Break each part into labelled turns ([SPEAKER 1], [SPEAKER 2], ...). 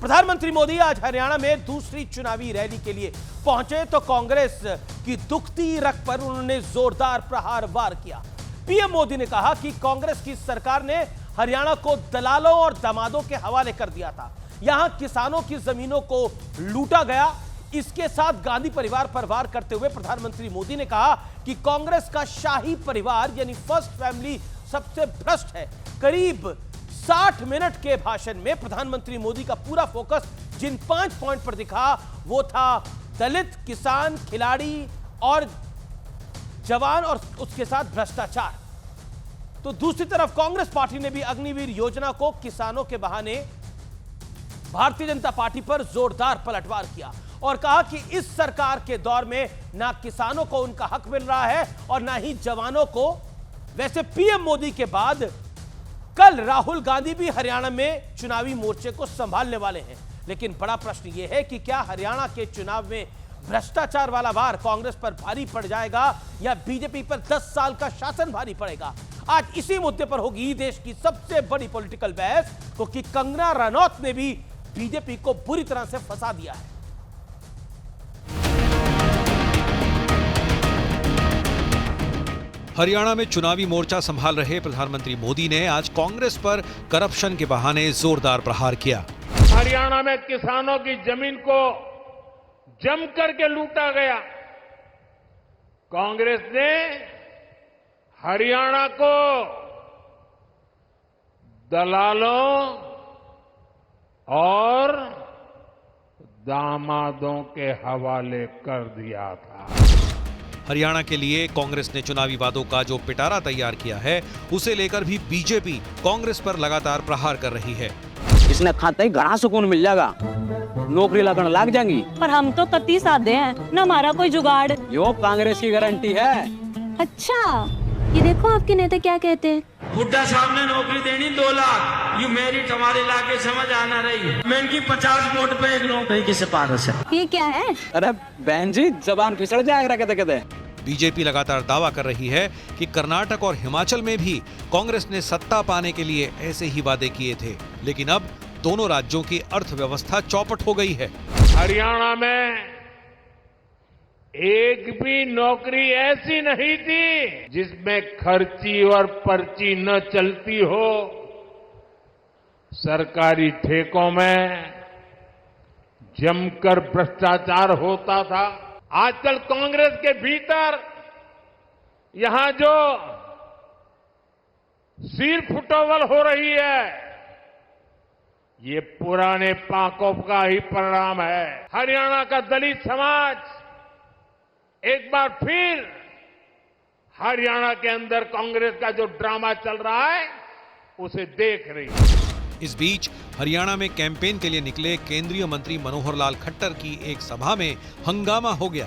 [SPEAKER 1] प्रधानमंत्री मोदी आज हरियाणा में दूसरी चुनावी रैली के लिए पहुंचे तो कांग्रेस की दुखती रग पर उन्होंने जोरदार प्रहार वार किया। पीएम मोदी ने कहा कि कांग्रेस की सरकार ने हरियाणा को दलालों और दामादों के हवाले कर दिया था। यहां किसानों की जमीनों को लूटा गया। इसके साथ गांधी परिवार पर वार करते हुए प्रधानमंत्री मोदी ने कहा कि कांग्रेस का शाही परिवार यानी फर्स्ट फैमिली सबसे भ्रष्ट है। करीब 60 मिनट के भाषण में प्रधानमंत्री मोदी का पूरा फोकस जिन 5 पॉइंट पर दिखा वो था दलित, किसान, खिलाड़ी और जवान और उसके साथ भ्रष्टाचार। तो दूसरी तरफ कांग्रेस पार्टी ने भी अग्निवीर योजना को किसानों के बहाने भारतीय जनता पार्टी पर जोरदार पलटवार किया और कहा कि इस सरकार के दौर में ना किसानों को उनका हक मिल रहा है और ना ही जवानों को। वैसे पीएम मोदी के बाद कल राहुल गांधी भी हरियाणा में चुनावी मोर्चे को संभालने वाले हैं, लेकिन बड़ा प्रश्न यह है कि क्या हरियाणा के चुनाव में भ्रष्टाचार वाला वार कांग्रेस पर भारी पड़ जाएगा या बीजेपी पर 10 साल का शासन भारी पड़ेगा। आज इसी मुद्दे पर होगी देश की सबसे बड़ी पॉलिटिकल बहस, क्योंकि कंगना रनौत ने भी बीजेपी को बुरी तरह से फंसा दिया है।
[SPEAKER 2] हरियाणा में चुनावी मोर्चा संभाल रहे प्रधानमंत्री मोदी ने आज कांग्रेस पर करप्शन के बहाने जोरदार प्रहार किया।
[SPEAKER 3] हरियाणा में किसानों की जमीन को जम करके लूटा गया। कांग्रेस ने हरियाणा को दलालों और दामादों के हवाले कर दिया था।
[SPEAKER 2] हरियाणा के लिए कांग्रेस ने चुनावी वादों का जो पिटारा तैयार किया है उसे लेकर भी बीजेपी कांग्रेस पर लगातार प्रहार कर रही है।
[SPEAKER 4] इसने खाते ही घना सुकून मिल जाएगा, नौकरी लगने लग जाएंगी।
[SPEAKER 5] पर हम तो 31 सादे हैं, न हमारा कोई जुगाड़।
[SPEAKER 4] यो कांग्रेस की गारंटी है।
[SPEAKER 5] अच्छा, ये देखो आपके नेता क्या कहते हैं।
[SPEAKER 6] बुड्ढा साहब ने नौकरी देनी 2 लाख, यू मेरिट हमारे इलाके समझ आना रही। मैं इनकी 50 वोट पे एक नौकरी की सिफारिश है।
[SPEAKER 5] ये क्या है?
[SPEAKER 4] अरे बहन जी, जबान फिसड़ जाएगा कहते कहते।
[SPEAKER 2] बीजेपी लगातार दावा कर रही है कि कर्नाटक और हिमाचल में भी कांग्रेस ने सत्ता पाने के लिए ऐसे ही वादे किए थे, लेकिन अब दोनों राज्यों की अर्थव्यवस्था चौपट हो गई है।
[SPEAKER 3] हरियाणा में एक भी नौकरी ऐसी नहीं थी जिसमें खर्ची और पर्ची न चलती हो। सरकारी ठेकों में जमकर भ्रष्टाचार होता था। आजकल कांग्रेस के भीतर यहां जो सिर फुटोवल हो रही है, ये पुराने पाकों का ही परिणाम है। हरियाणा का दलित समाज एक बार फिर हरियाणा के अंदर कांग्रेस का जो ड्रामा चल रहा है उसे देख रही है।
[SPEAKER 2] इस बीच हरियाणा में कैंपेन के लिए निकले केंद्रीय मंत्री मनोहर लाल खट्टर की एक सभा में हंगामा हो गया।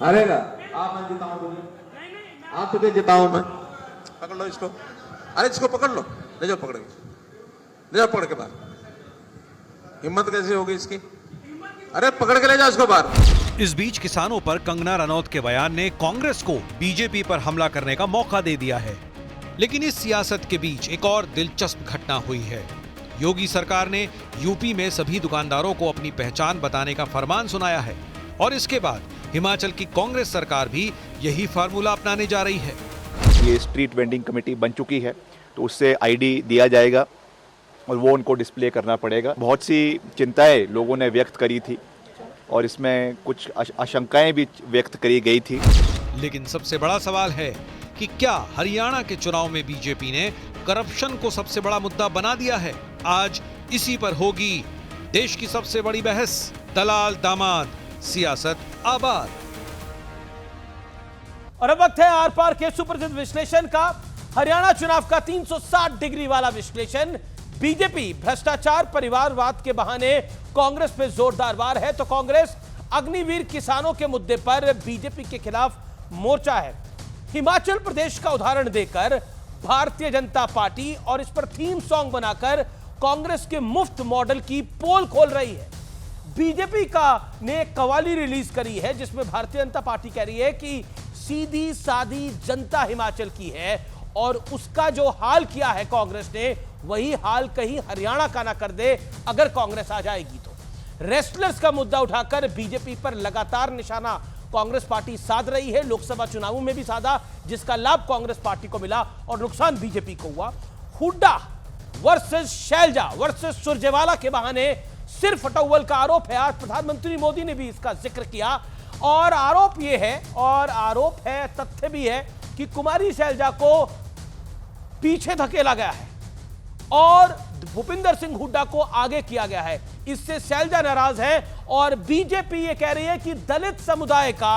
[SPEAKER 7] अरे ना, आप मैं जिताऊं तुझे, आप तुझे जिताऊं मैं। पकड़ लो इसको, अरे इसको पकड़ लो, ले जाओ पकड़ के, ले जाओ पकड़ के बाहर। हिम्मत कैसे होगी इसकी? अरे पकड़ के ले जाओ इसको बाहर।
[SPEAKER 2] इस बीच किसानों पर कंगना रनौत के बयान ने कांग्रेस को बीजेपी पर हमला करने का मौका दे दिया है। लेकिन इस सियासत के बीच एक और दिलचस्प घटना हुई है। योगी सरकार ने यूपी में सभी दुकानदारों को अपनी पहचान बताने का फरमान सुनाया है और इसके बाद हिमाचल की कांग्रेस सरकार भी यही फार्मूला अपनाने जा रही है।
[SPEAKER 8] ये स्ट्रीट वेंडिंग कमेटी बन चुकी है, तो उससे आईडी दिया जाएगा और वो उनको डिस्प्ले करना पड़ेगा। बहुत सी चिंताएं लोगों ने व्यक्त करी थी और इसमें कुछ आशंकाएं भी व्यक्त करी गई थी।
[SPEAKER 2] लेकिन सबसे बड़ा सवाल है कि क्या हरियाणा के चुनाव में बीजेपी ने करप्शन को सबसे बड़ा मुद्दा बना दिया है? आज इसी पर होगी देश की सबसे बड़ी बहस। दलाल दामाद, सियासत आबाद।
[SPEAKER 1] और अब वक्त है आर पार के सुप्रसिद्ध विश्लेषण का। हरियाणा चुनाव का 360 डिग्री वाला विश्लेषण। बीजेपी भ्रष्टाचार, परिवारवाद के बहाने कांग्रेस पे जोरदार वार है, तो कांग्रेस अग्निवीर किसानों के मुद्दे पर बीजेपी के खिलाफ मोर्चा है। हिमाचल प्रदेश का उदाहरण देकर भारतीय जनता पार्टी और इस पर थीम सॉन्ग बनाकर कांग्रेस के मुफ्त मॉडल की पोल खोल रही है। बीजेपी ने कवाली रिलीज करी है जिसमें भारतीय जनता पार्टी कह रही है कि सीधी सादी जनता हिमाचल की है और उसका जो हाल किया है कांग्रेस ने, वही हाल कहीं हरियाणा का ना कर दे अगर कांग्रेस आ जाएगी तो। रेस्टलर्स का मुद्दा उठाकर बीजेपी पर लगातार निशाना कांग्रेस पार्टी साध रही है। लोकसभा चुनावों में भी साधा, जिसका लाभ कांग्रेस पार्टी को मिला और नुकसान बीजेपी को हुआ। हुड्डा वर्सेस शैलजा वर्सेस सुरजेवाला के बहाने सिर फटौवल का आरोप है। आज प्रधानमंत्री मोदी ने भी इसका जिक्र किया और आरोप है, तथ्य भी है कि कुमारी शैलजा को पीछे धकेला गया है और भूपिंदर सिंह हुड्डा को आगे किया गया है। इससे शैलजा नाराज है और बीजेपी ये कह रही है कि दलित समुदाय का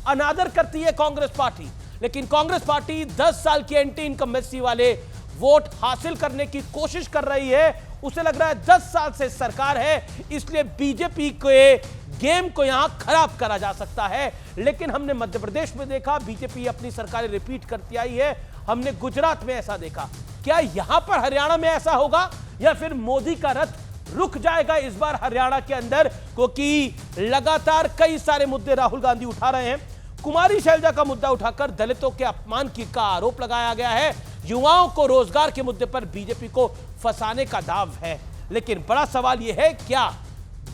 [SPEAKER 1] अनादर करती है कांग्रेस पार्टी। लेकिन कांग्रेस पार्टी 10 साल की एंटी इनकम्बेंसी वाले वोट हासिल करने की कोशिश कर रही है। उसे लग रहा है 10 साल से सरकार है, इसलिए बीजेपी के गेम को यहां खराब करा जा सकता है। लेकिन हमने मध्य प्रदेश में देखा, बीजेपी अपनी सरकारें रिपीट करती आई है। हमने गुजरात में ऐसा देखा। क्या यहां पर हरियाणा में ऐसा होगा या फिर मोदी का रथ रुक जाएगा इस बार हरियाणा के अंदर? क्योंकि लगातार कई सारे मुद्दे राहुल गांधी उठा रहे हैं। कुमारी शैलजा का मुद्दा उठाकर दलितों के अपमान का आरोप लगाया गया है। युवाओं को रोजगार के मुद्दे पर बीजेपी को फंसाने का दाव है। लेकिन बड़ा सवाल यह है, क्या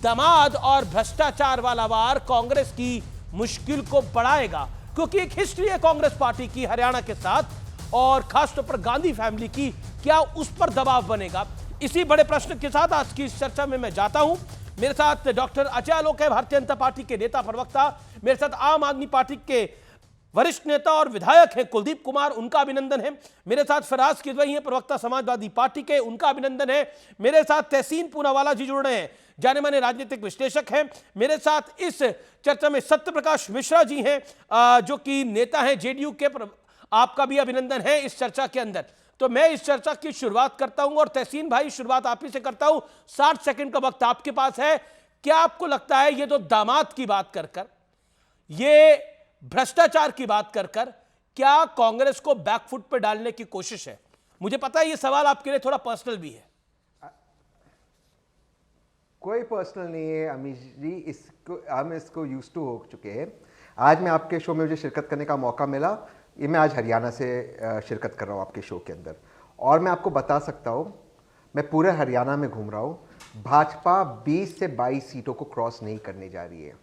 [SPEAKER 1] दामाद और भ्रष्टाचार वाला वार कांग्रेस की मुश्किल को बढ़ाएगा? क्योंकि एक हिस्ट्री है कांग्रेस पार्टी की हरियाणा के साथ और खासतौर पर गांधी फैमिली की, क्या उस पर दबाव बनेगा? इसी बड़े प्रश्न के साथ आज की इस चर्चा में मैं जाता हूं। मेरे साथ डॉक्टर अजय आलोक है, भारतीय जनता पार्टी के नेता प्रवक्ता। मेरे साथ आम आदमी पार्टी के वरिष्ठ नेता और विधायक हैं कुलदीप कुमार, उनका अभिनंदन है। मेरे साथ फराज किदवई हैं, प्रवक्ता समाजवादी पार्टी के, उनका अभिनंदन है। मेरे साथ तहसीन पूनावाला जी जुड़ रहे हैं, जाने माने राजनीतिक विश्लेषक हैं। मेरे साथ इस चर्चा में सत्य प्रकाश मिश्रा जी हैं, जो कि नेता हैं जेडीयू के, आपका भी अभिनंदन है इस चर्चा के अंदर। तो मैं इस चर्चा की शुरुआत करता हूं और तहसीन भाई शुरुआत आप ही से करता हूं। 60 सेकंड का वक्त आपके पास है। क्या आपको लगता है ये तो दामाद की बात कर ये भ्रष्टाचार की बात कर क्या कांग्रेस को बैकफुट पर डालने की कोशिश है? मुझे पता है ये सवाल आपके लिए थोड़ा पर्सनल भी है।
[SPEAKER 9] कोई पर्सनल नहीं है अमीश जी, हम इसको यूज टू हो चुके हैं। आज मैं आपके शो में मुझे शिरकत करने का मौका मिला। ये मैं आज हरियाणा से शिरकत कर रहा हूँ आपके शो के अंदर, और मैं आपको बता सकता हूँ, मैं पूरे हरियाणा में घूम रहा हूँ। भाजपा 20 से 22 सीटों को क्रॉस नहीं करने जा रही है।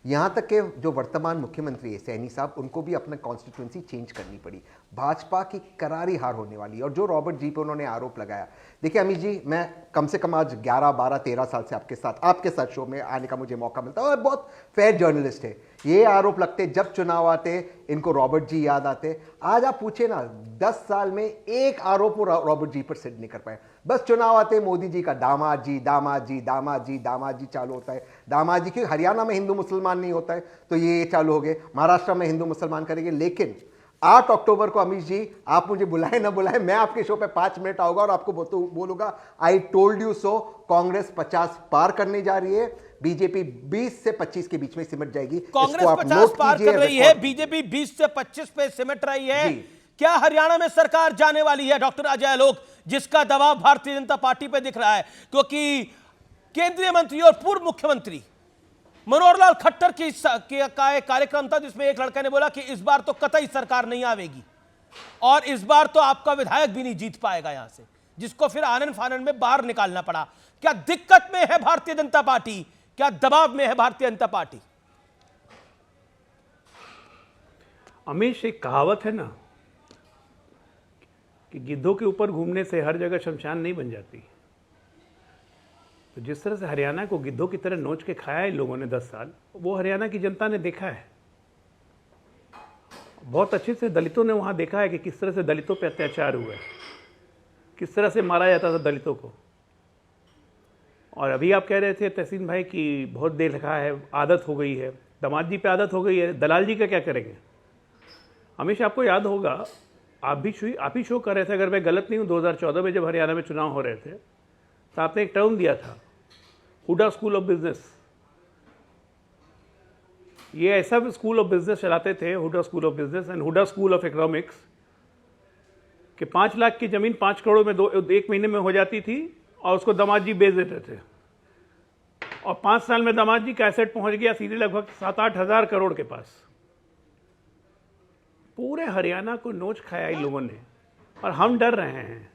[SPEAKER 9] यहाँ तक कि जो वर्तमान मुख्यमंत्री है सैनी साहब, उनको भी अपना कॉन्स्टिट्यूंसी चेंज करनी पड़ी। भाजपा की करारी हार होने वाली है। और जो रॉबर्ट जी पे उन्होंने आरोप लगाया, देखिए अमित जी, मैं कम से कम आज 11, 12, 13 साल से आपके साथ शो में आने का मुझे मौका मिलता है और बहुत फेयर जर्नलिस्ट है। ये आरोप लगते जब चुनाव आते, इनको रॉबर्ट जी याद आते। आज आप पूछे ना, 10 साल में एक आरोप वो रॉबर्ट जी पर सिद्ध नहीं कर पाए। बस चुनाव आते मोदी जी का दामाद जी दामाद जी दामाद जी दामाद जी चालू होता है। दामाद जी, क्योंकि हरियाणा में हिंदू मुसलमान नहीं होता है तो ये चालू हो गए। महाराष्ट्र में हिंदू मुसलमान करेंगे। लेकिन 8 अक्टूबर को अमित जी, आप मुझे बुलाए ना बुलाए, मैं आपके शो पे 5 मिनट आऊंगा और आपको बोलूंगा I told you so. Congress 50 पार करने जा रही है, बीजेपी 20 से 25 के बीच में सिमट जाएगी।
[SPEAKER 1] कांग्रेस 50 पार कर रही है, बीजेपी 20 से 25 पे सिमट रही है। क्या हरियाणा में सरकार जाने वाली है डॉक्टर अजय आलोक, जिसका दबाव भारतीय जनता पार्टी पे दिख रहा है? क्योंकि केंद्रीय मंत्री और पूर्व मुख्यमंत्री मनोहर लाल खट्टर का एक कार्यक्रम था जिसमें एक लड़के ने बोला कि इस बार तो कतई सरकार नहीं आवेगी और इस बार तो आपका विधायक भी नहीं जीत पाएगा यहां से, जिसको फिर आनंद फानन में बाहर निकालना पड़ा। क्या दिक्कत में है भारतीय जनता पार्टी? क्या दबाव में है भारतीय जनता पार्टी?
[SPEAKER 10] अमीश, एक कहावत है ना कि गिद्धों के ऊपर घूमने से हर जगह शमशान नहीं बन जाती। तो जिस तरह से हरियाणा को गिद्धों की तरह नोच के खाया है लोगों ने 10 साल, वो हरियाणा की जनता ने देखा है। बहुत अच्छे से दलितों ने वहाँ देखा है कि किस तरह से दलितों पे अत्याचार हुआ है, किस तरह से मारा जाता था दलितों को। और अभी आप कह रहे थे तहसीन भाई कि बहुत देर रखा है, आदत हो गई है, दामाद जी पे आदत हो गई है, दलाल जी का क्या करेंगे? हमेशा आपको याद होगा, आप ही शो कर रहे थे, अगर मैं गलत नहीं हूँ, 2014 में जब हरियाणा में चुनाव हो रहे थे तो आपने एक टर्म दिया था, हुडा स्कूल ऑफ बिजनेस। ये ऐसा भी स्कूल ऑफ बिजनेस चलाते थे, Hooda school of business and Hooda school of economics, कि 5 लाख की जमीन 5 करोड़ में 1 महीने में हो जाती थी और उसको दामाद जी बेच देते थे। और 5 साल में दामाद जी का एसेट पहुंच गया सीधे लगभग 7-8 हज़ार करोड़ के पास। पूरे हरियाणा को नोच खाया इन लोगों ने। और हम डर रहे हैं।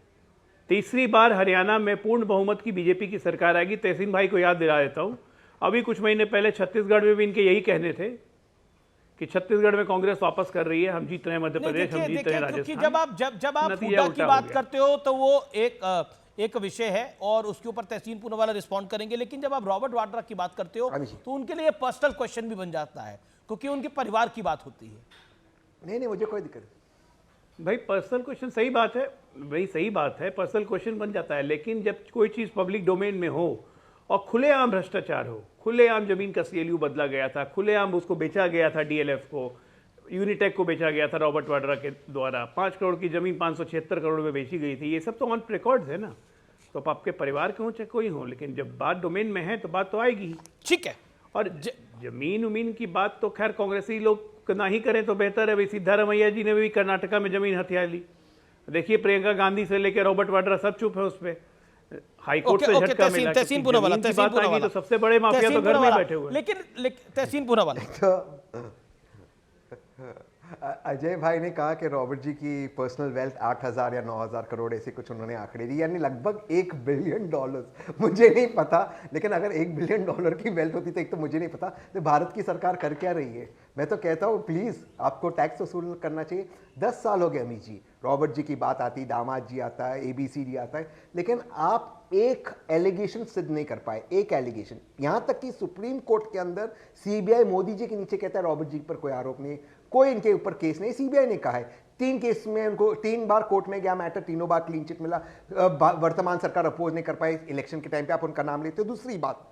[SPEAKER 10] तीसरी बार हरियाणा में पूर्ण बहुमत की बीजेपी की सरकार आएगी। तहसीन भाई को याद दिला देता हूँ, अभी कुछ महीने पहले छत्तीसगढ़ में भी इनके यही कहने थे कि छत्तीसगढ़ में कांग्रेस वापस कर रही है, हम जीत रहे हैं मध्य प्रदेश, हम जीत रहे हैं राजस्थान।
[SPEAKER 1] जब आप हुड्डा की बात करते हो तो वो एक विषय है और उसके ऊपर तहसीन पूनावाला रिस्पॉन्ड करेंगे, लेकिन जब आप रॉबर्ट वाड्रा की बात करते हो तो उनके लिए पर्सनल क्वेश्चन भी बन जाता है, क्योंकि उनके परिवार की बात होती है।
[SPEAKER 9] नहीं, मुझे कोई दिक्कत नहीं
[SPEAKER 10] भाई, पर्सनल क्वेश्चन सही बात है भाई, सही बात है, पर्सनल क्वेश्चन बन जाता है, लेकिन जब कोई चीज़ पब्लिक डोमेन में हो और खुलेआम भ्रष्टाचार हो, खुलेआम जमीन का CLU बदला गया था, खुलेआम उसको बेचा गया था, DLF को, यूनिटेक को बेचा गया था रॉबर्ट वाड्रा के द्वारा, 5 करोड़ की जमीन 576 करोड़ में बेची गई थी, ये सब तो ऑन रिकॉर्ड्स है ना। तो अब आपके परिवार के हो चाहे कोई हो, लेकिन जब बात डोमेन में है तो बात तो आएगी ही।
[SPEAKER 1] ठीक है।
[SPEAKER 10] और जमीन उमीन की बात तो खैर कांग्रेसी लोग ना ही करें तो बेहतर है। भाई सिद्धारमैया जी ने भी कर्नाटका में जमीन हथिया ली, देखिए प्रियंका गांधी से लेकर रॉबर्ट वाड्रा सब चुप है उस पर, हाईकोर्ट से झटका मिला।
[SPEAKER 1] तहसीन पूनावाला
[SPEAKER 10] तो सबसे बड़े माफिया तो घर में बैठे हुए।
[SPEAKER 1] लेकिन तहसीन पूनावाला
[SPEAKER 9] अजय भाई ने कहा कि रॉबर्ट जी की पर्सनल वेल्थ 8,000 या 9,000 करोड़ ऐसे कुछ उन्होंने आंकड़े दी, यानी लगभग $1 बिलियन। मुझे नहीं पता, लेकिन अगर $1 बिलियन की वेल्थ होती तो एक तो मुझे नहीं पता तो भारत की सरकार कर क्या रही है। मैं तो कहता हूँ प्लीज़ आपको टैक्स वसूल करना चाहिए। 10 साल हो गए अमित जी, रॉबर्ट जी की बात आती, दामाद जी आता है, ABCD आता है, लेकिन आप एक एलिगेशन सिद्ध नहीं कर पाए, एक एलिगेशन। यहां तक कि सुप्रीम कोर्ट के अंदर CBI मोदी जी के नीचे कहता है रॉबर्ट जी पर कोई आरोप नहीं, कोई इनके ऊपर केस नहीं। CBI ने कहा है 3 केस में उनको 3 बार कोर्ट में गया मैटर, तीनों बार क्लीन चिट मिला। वर्तमान सरकार अपोज नहीं कर पाई, इलेक्शन के टाइम पे आप उनका नाम लेते हो। दूसरी बात,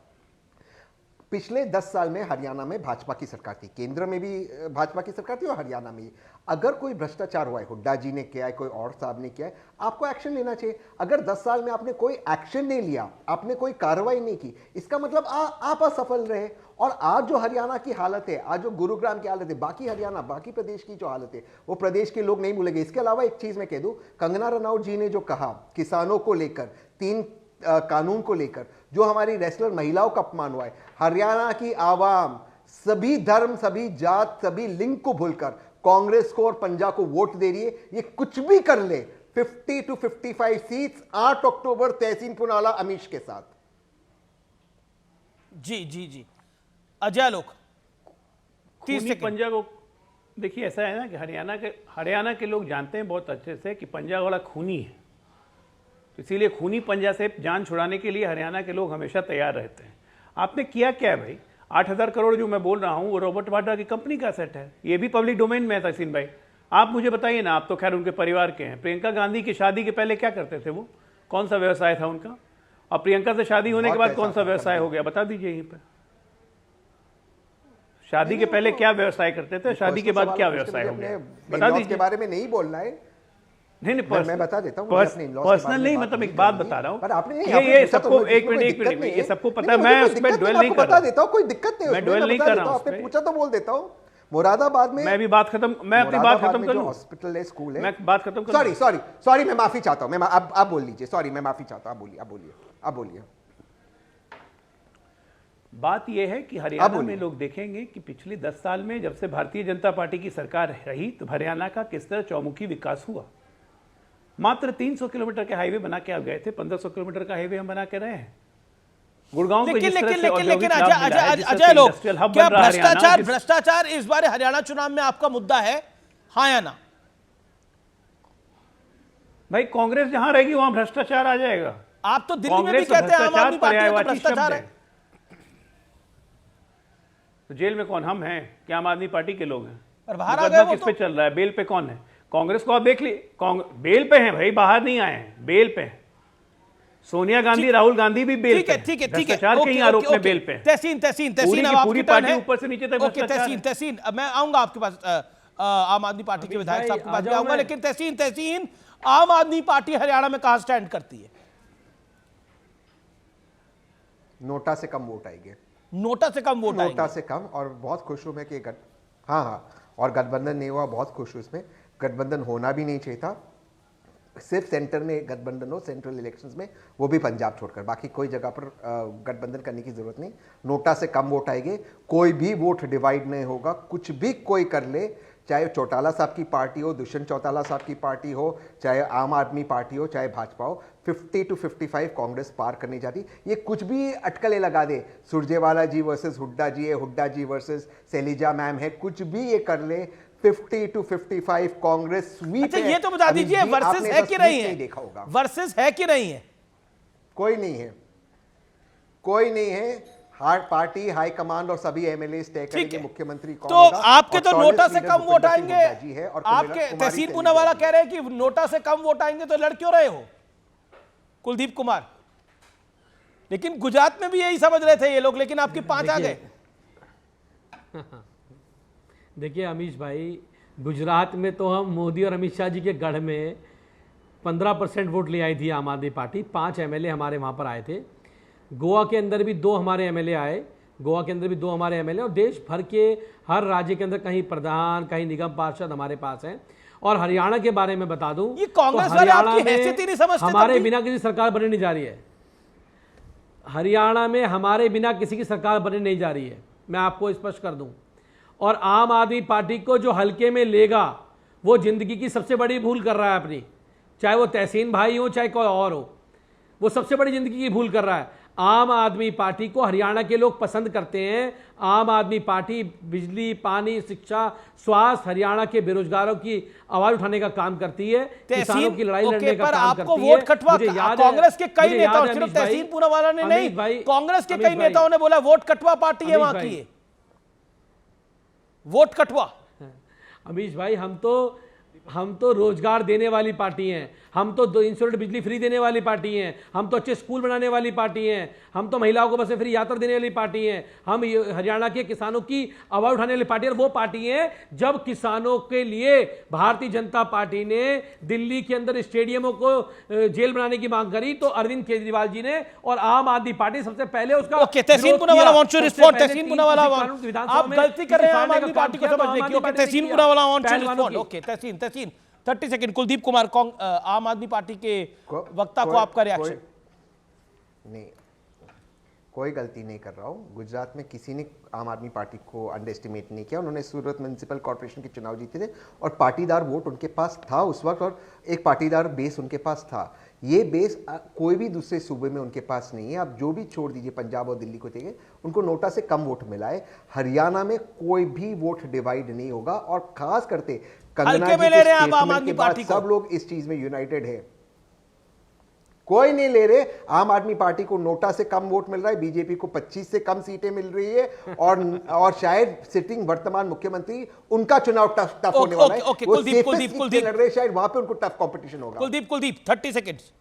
[SPEAKER 9] पिछले 10 साल में हरियाणा में भाजपा की सरकार थी, केंद्र में भी भाजपा की सरकार थी और हरियाणा में भी। अगर कोई भ्रष्टाचार हुआ है, हुड्डा जी ने किया है, कोई और साहब ने किया है, आपको एक्शन लेना चाहिए। अगर 10 साल में आपने कोई एक्शन नहीं लिया, आपने कोई कार्रवाई नहीं की, इसका मतलब आप असफल रहे। और आज जो हरियाणा की हालत है, आज जो गुरुग्राम की हालत है, बाकी हरियाणा, बाकी प्रदेश की जो हालत है, वो प्रदेश के लोग नहीं भूलेंगे। इसके अलावा एक चीज मैं कह दूं, कंगना रनौत जी ने जो कहा किसानों को लेकर, 3 कानून को लेकर, जो हमारी रेसलर महिलाओं का अपमान हुआ है, हरियाणा की आवाम सभी धर्म, सभी जात, सभी लिंग को भूलकर कांग्रेस को और पंजाब को वोट दे रही है। ये कुछ भी कर ले, 50 to 55 सीट्स 8 अक्टूबर तहसीन पूनावाला अमीश के साथ।
[SPEAKER 1] जी अजय लोग 30 सेकंड।
[SPEAKER 10] पंजा को देखिए, ऐसा है ना कि हरियाणा के लोग जानते हैं बहुत अच्छे से कि पंजा वाला खूनी है, तो इसीलिए खूनी पंजा से जान छुड़ाने के लिए हरियाणा के लोग हमेशा तैयार रहते हैं। आपने किया क्या है भाई? 8,000 करोड़ जो मैं बोल रहा हूं वो रॉबर्ट वाड्रा की कंपनी का सेट है, ये भी पब्लिक डोमेन में है। तहसीन भाई आप मुझे बताइए ना, आप तो खैर उनके परिवार के हैं, प्रियंका गांधी की शादी के पहले क्या करते थे वो, कौन सा व्यवसाय था उनका, और प्रियंका से शादी होने के बाद कौन सा व्यवसाय हो गया, बता दीजिए यहीं पर। शादी के पहले क्या व्यवसाय करते थे, शादी के बाद क्या व्यवसाय हो गया, बता दीजिए।
[SPEAKER 9] के बारे में नहीं बोलना है।
[SPEAKER 10] नहीं,
[SPEAKER 9] मैं बता देता हूँ,
[SPEAKER 10] पर्सनल नहीं, मतलब एक बात बता रहा हूँ, ये सबको एक मिनट ये सबको पता है, मैं उस पर ड्वेल नहीं कर रहा,
[SPEAKER 9] बता देता हूँ, कोई दिक्कत नहीं,
[SPEAKER 10] मैं ड्वेल नहीं कर रहा हूँ।
[SPEAKER 9] आपने पूछा तो बोल देता हूँ। मुरादाबाद में
[SPEAKER 10] मैं भी बात खत्म, मैं अपनी बात खत्म कर लूं।
[SPEAKER 9] हॉस्पिटल है, स्कूल है,
[SPEAKER 10] मैं बात खत्म कर।
[SPEAKER 9] सॉरी मैं माफी चाहता हूँ, मैं आप बोल लीजिए, सॉरी मैं माफी चाहता हूँ, आप बोलिए।
[SPEAKER 10] बात यह है कि हरियाणा में लोग देखेंगे कि पिछले 10 साल में जब से भारतीय जनता पार्टी की सरकार रही तो हरियाणा का किस तरह चौमुखी विकास हुआ। मात्र 300 किलोमीटर के हाईवे बना के आप गए थे, 1500 किलोमीटर का हाईवे हम बना के रहे हैं। गुड़गांव को जिस तरह से औद्योगिक लाभ मिला है,
[SPEAKER 1] अजय लोग, क्या भ्रष्टाचार इस बार हरियाणा चुनाव में आपका मुद्दा है, हाँ या ना?
[SPEAKER 10] भाई कांग्रेस जहां रहेगी वहां भ्रष्टाचार आ जाएगा।
[SPEAKER 1] आप तो दिल्ली में भी कहते हैं आम आदमी पार्टी का भ्रष्टाचार है,
[SPEAKER 10] तो जेल में कौन, हम हैं क्या आम आदमी पार्टी के लोग हैं?
[SPEAKER 1] और बाहर आ गए वो
[SPEAKER 10] किस पे चल रहा है, बेल पे कौन है? कांग्रेस को आप देख ली, बेल पे हैं भाई, बाहर नहीं आए हैं, बेल पे हैं। सोनिया गांधी, राहुल गांधी भी बेल पे, ठीक है भ्रष्टाचार के आरोप में बेल पे।
[SPEAKER 1] तहसीन
[SPEAKER 10] पूरी पार्टी ऊपर से नीचे तक भ्रष्टाचार।
[SPEAKER 1] तहसीन मैं आऊंगा आपके पास, आम आदमी पार्टी के विधायक साहब के पास भी आऊंगा, लेकिन तहसीन आम आदमी पार्टी हरियाणा में कहां स्टैंड करती है?
[SPEAKER 9] नोटा से कम वोट आएंगे,
[SPEAKER 1] नोटा से कम वोट आएंगे,
[SPEAKER 9] नोटा से कम। और बहुत खुश हूं मैं कि हाँ, और गठबंधन नहीं हुआ, बहुत खुश हूं इसमें। गठबंधन होना भी नहीं चाहिए था, सिर्फ सेंटर में गठबंधन हो सेंट्रल इलेक्शंस में, वो भी पंजाब छोड़कर, बाकी कोई जगह पर गठबंधन करने की जरूरत नहीं। नोटा से कम वोट आएंगे, कोई भी वोट डिवाइड नहीं होगा, कुछ भी कोई कर ले, चाहे चौटाला साहब की पार्टी हो, दुष्यंत चौटाला साहब की पार्टी हो, चाहे आम आदमी पार्टी हो, चाहे भाजपा हो, 50 to 55 कांग्रेस पार करने जा रही। ये कुछ भी अटकलें लगा दे, सुरजेवाला जी वर्सेस हुड्डा जी है, हुड्डा जी वर्सेस शैलजा मैम है, कुछ भी ये कर ले, 50 to 55 कांग्रेस स्वीप।
[SPEAKER 1] अच्छा ये तो बता दीजिए वर्सेस है कि नहीं है?
[SPEAKER 9] देखा होगा
[SPEAKER 1] वर्सेस है कि नहीं है?
[SPEAKER 9] कोई नहीं है, कोई नहीं है। हार्ड पार्टी हाई कमांड और सभी एमएलए तय करेंगे मुख्यमंत्री कौन
[SPEAKER 1] तो
[SPEAKER 9] होगा।
[SPEAKER 1] आपके तो
[SPEAKER 9] और
[SPEAKER 1] नोटा
[SPEAKER 9] कांग्रेस
[SPEAKER 1] से
[SPEAKER 9] लीडर
[SPEAKER 1] कम वोट
[SPEAKER 9] भूपेंद्र सिंह
[SPEAKER 1] आएंगे।
[SPEAKER 9] हुड्डा जी है और
[SPEAKER 1] आपके
[SPEAKER 9] कुमारी
[SPEAKER 1] तहसीन
[SPEAKER 9] शैलजा
[SPEAKER 1] पूनावाला
[SPEAKER 9] जी
[SPEAKER 1] कह रहे हैं कि नोटा से कम वोट आएंगे तो लड़ क्यों रहे हो कुलदीप कुमार? लेकिन गुजरात में भी यही समझ रहे थे ये लोग, लेकिन आपकी 5 आ गए।
[SPEAKER 11] देखिए अमीश भाई, गुजरात में तो हम मोदी और अमित शाह जी के गढ़ में 15% वोट ले आई थी आम आदमी पार्टी। 5 एमएलए हमारे वहाँ पर आए थे। गोवा के अंदर भी 2 हमारे एमएलए आए, गोवा के अंदर भी 2 हमारे एमएलए, और देश भर के हर राज्य के अंदर कहीं प्रधान कहीं निगम पार्षद हमारे पास हैं। और हरियाणा के बारे में बता दूं,
[SPEAKER 1] ये कांग्रेस वाले आपकी हैसियत ही नहीं समझते।
[SPEAKER 11] हमारे बिना किसी सरकार बनने नहीं जा रही है। हरियाणा में हमारे बिना किसी की सरकार बनने नहीं जा रही है, मैं आपको स्पष्ट कर दूं। और आम आदमी पार्टी को जो हल्के में लेगा वो जिंदगी की सबसे बड़ी भूल कर रहा है अपनी, चाहे वो तहसीन भाई हो चाहे कोई और हो, वो सबसे बड़ी जिंदगी की भूल कर रहा है। आम आदमी पार्टी को हरियाणा के लोग पसंद करते हैं। आम आदमी पार्टी बिजली, पानी, शिक्षा, स्वास्थ्य, हरियाणा के बेरोजगारों की आवाज उठाने का काम करती है, किसानों की लड़ाई लड़ने का काम करती है।
[SPEAKER 1] वोट कटवा कांग्रेस के कई नेताओं, सिर्फ तहसीन पूनावाला ने नहीं, कांग्रेस के कई नेताओं ने बोला वोट कटवा पार्टी है वहां की, वोट कटवा।
[SPEAKER 11] अमीश भाई, हम तो रोजगार देने वाली पार्टी हैं, हम तो 2 यूनिट बिजली फ्री देने वाली पार्टी हैं, हम तो अच्छे स्कूल बनाने वाली पार्टी हैं, हम तो महिलाओं को बसें फ्री यात्रा देने वाली पार्टी हैं, हम हरियाणा के किसानों की आवाज उठाने वाली पार्टी है। और वो पार्टी है जब किसानों के लिए भारतीय जनता पार्टी ने दिल्ली के अंदर स्टेडियमों को जेल बनाने की मांग करी तो अरविंद केजरीवाल जी ने और आम आदमी पार्टी सबसे पहले उसका
[SPEAKER 1] तहसीन पूनावाला वांट टू रिस्पॉन्ड। तहसीन पूनावाला, आप गलती कर रहे हैं आम आदमी पार्टी को समझने की। Okay Tehseen Poonawalla want to respond. Okay Tehseen 30 second. Kuldeep Kumar, Aam Aadmi party के वक्ता को आपका रिएक्शन।
[SPEAKER 9] नहीं, कोई गलती नहीं कर रहा हूँ। गुजरात में किसी ने आम आदमी पार्टी को अंडर एस्टिमेट नहीं किया। उन्होंने सूरत म्यूनिसिपल कॉर्पोरेशन के चुनाव जीते थे और पाटीदार वोट उनके पास था उस वक्त, और एक पाटीदार बेस उनके पास था। ये बेस कोई भी दूसरे सूबे में उनके पास नहीं है। आप जो भी छोड़ दीजिए पंजाब और दिल्ली को देंगे, उनको नोटा से कम वोट मिला है। हरियाणा में कोई भी वोट डिवाइड नहीं होगा, और खास करते
[SPEAKER 1] हल्के में ले रहे हैं आप आम आदमी पार्टी को।
[SPEAKER 9] सब लोग इस चीज में यूनाइटेड है। कोई नहीं ले रहे। आम आदमी पार्टी को नोटा से कम वोट मिल रहा है, बीजेपी को 25 से कम सीटें मिल रही है, और शायद सिटिंग वर्तमान मुख्यमंत्री उनका चुनाव टफ होने वाला है। वो कुलदीप लड़ रहे, शायद वहां पे उनको टफ कंपटीशन होगा।
[SPEAKER 1] कुलदीप 30 सेकंड्स।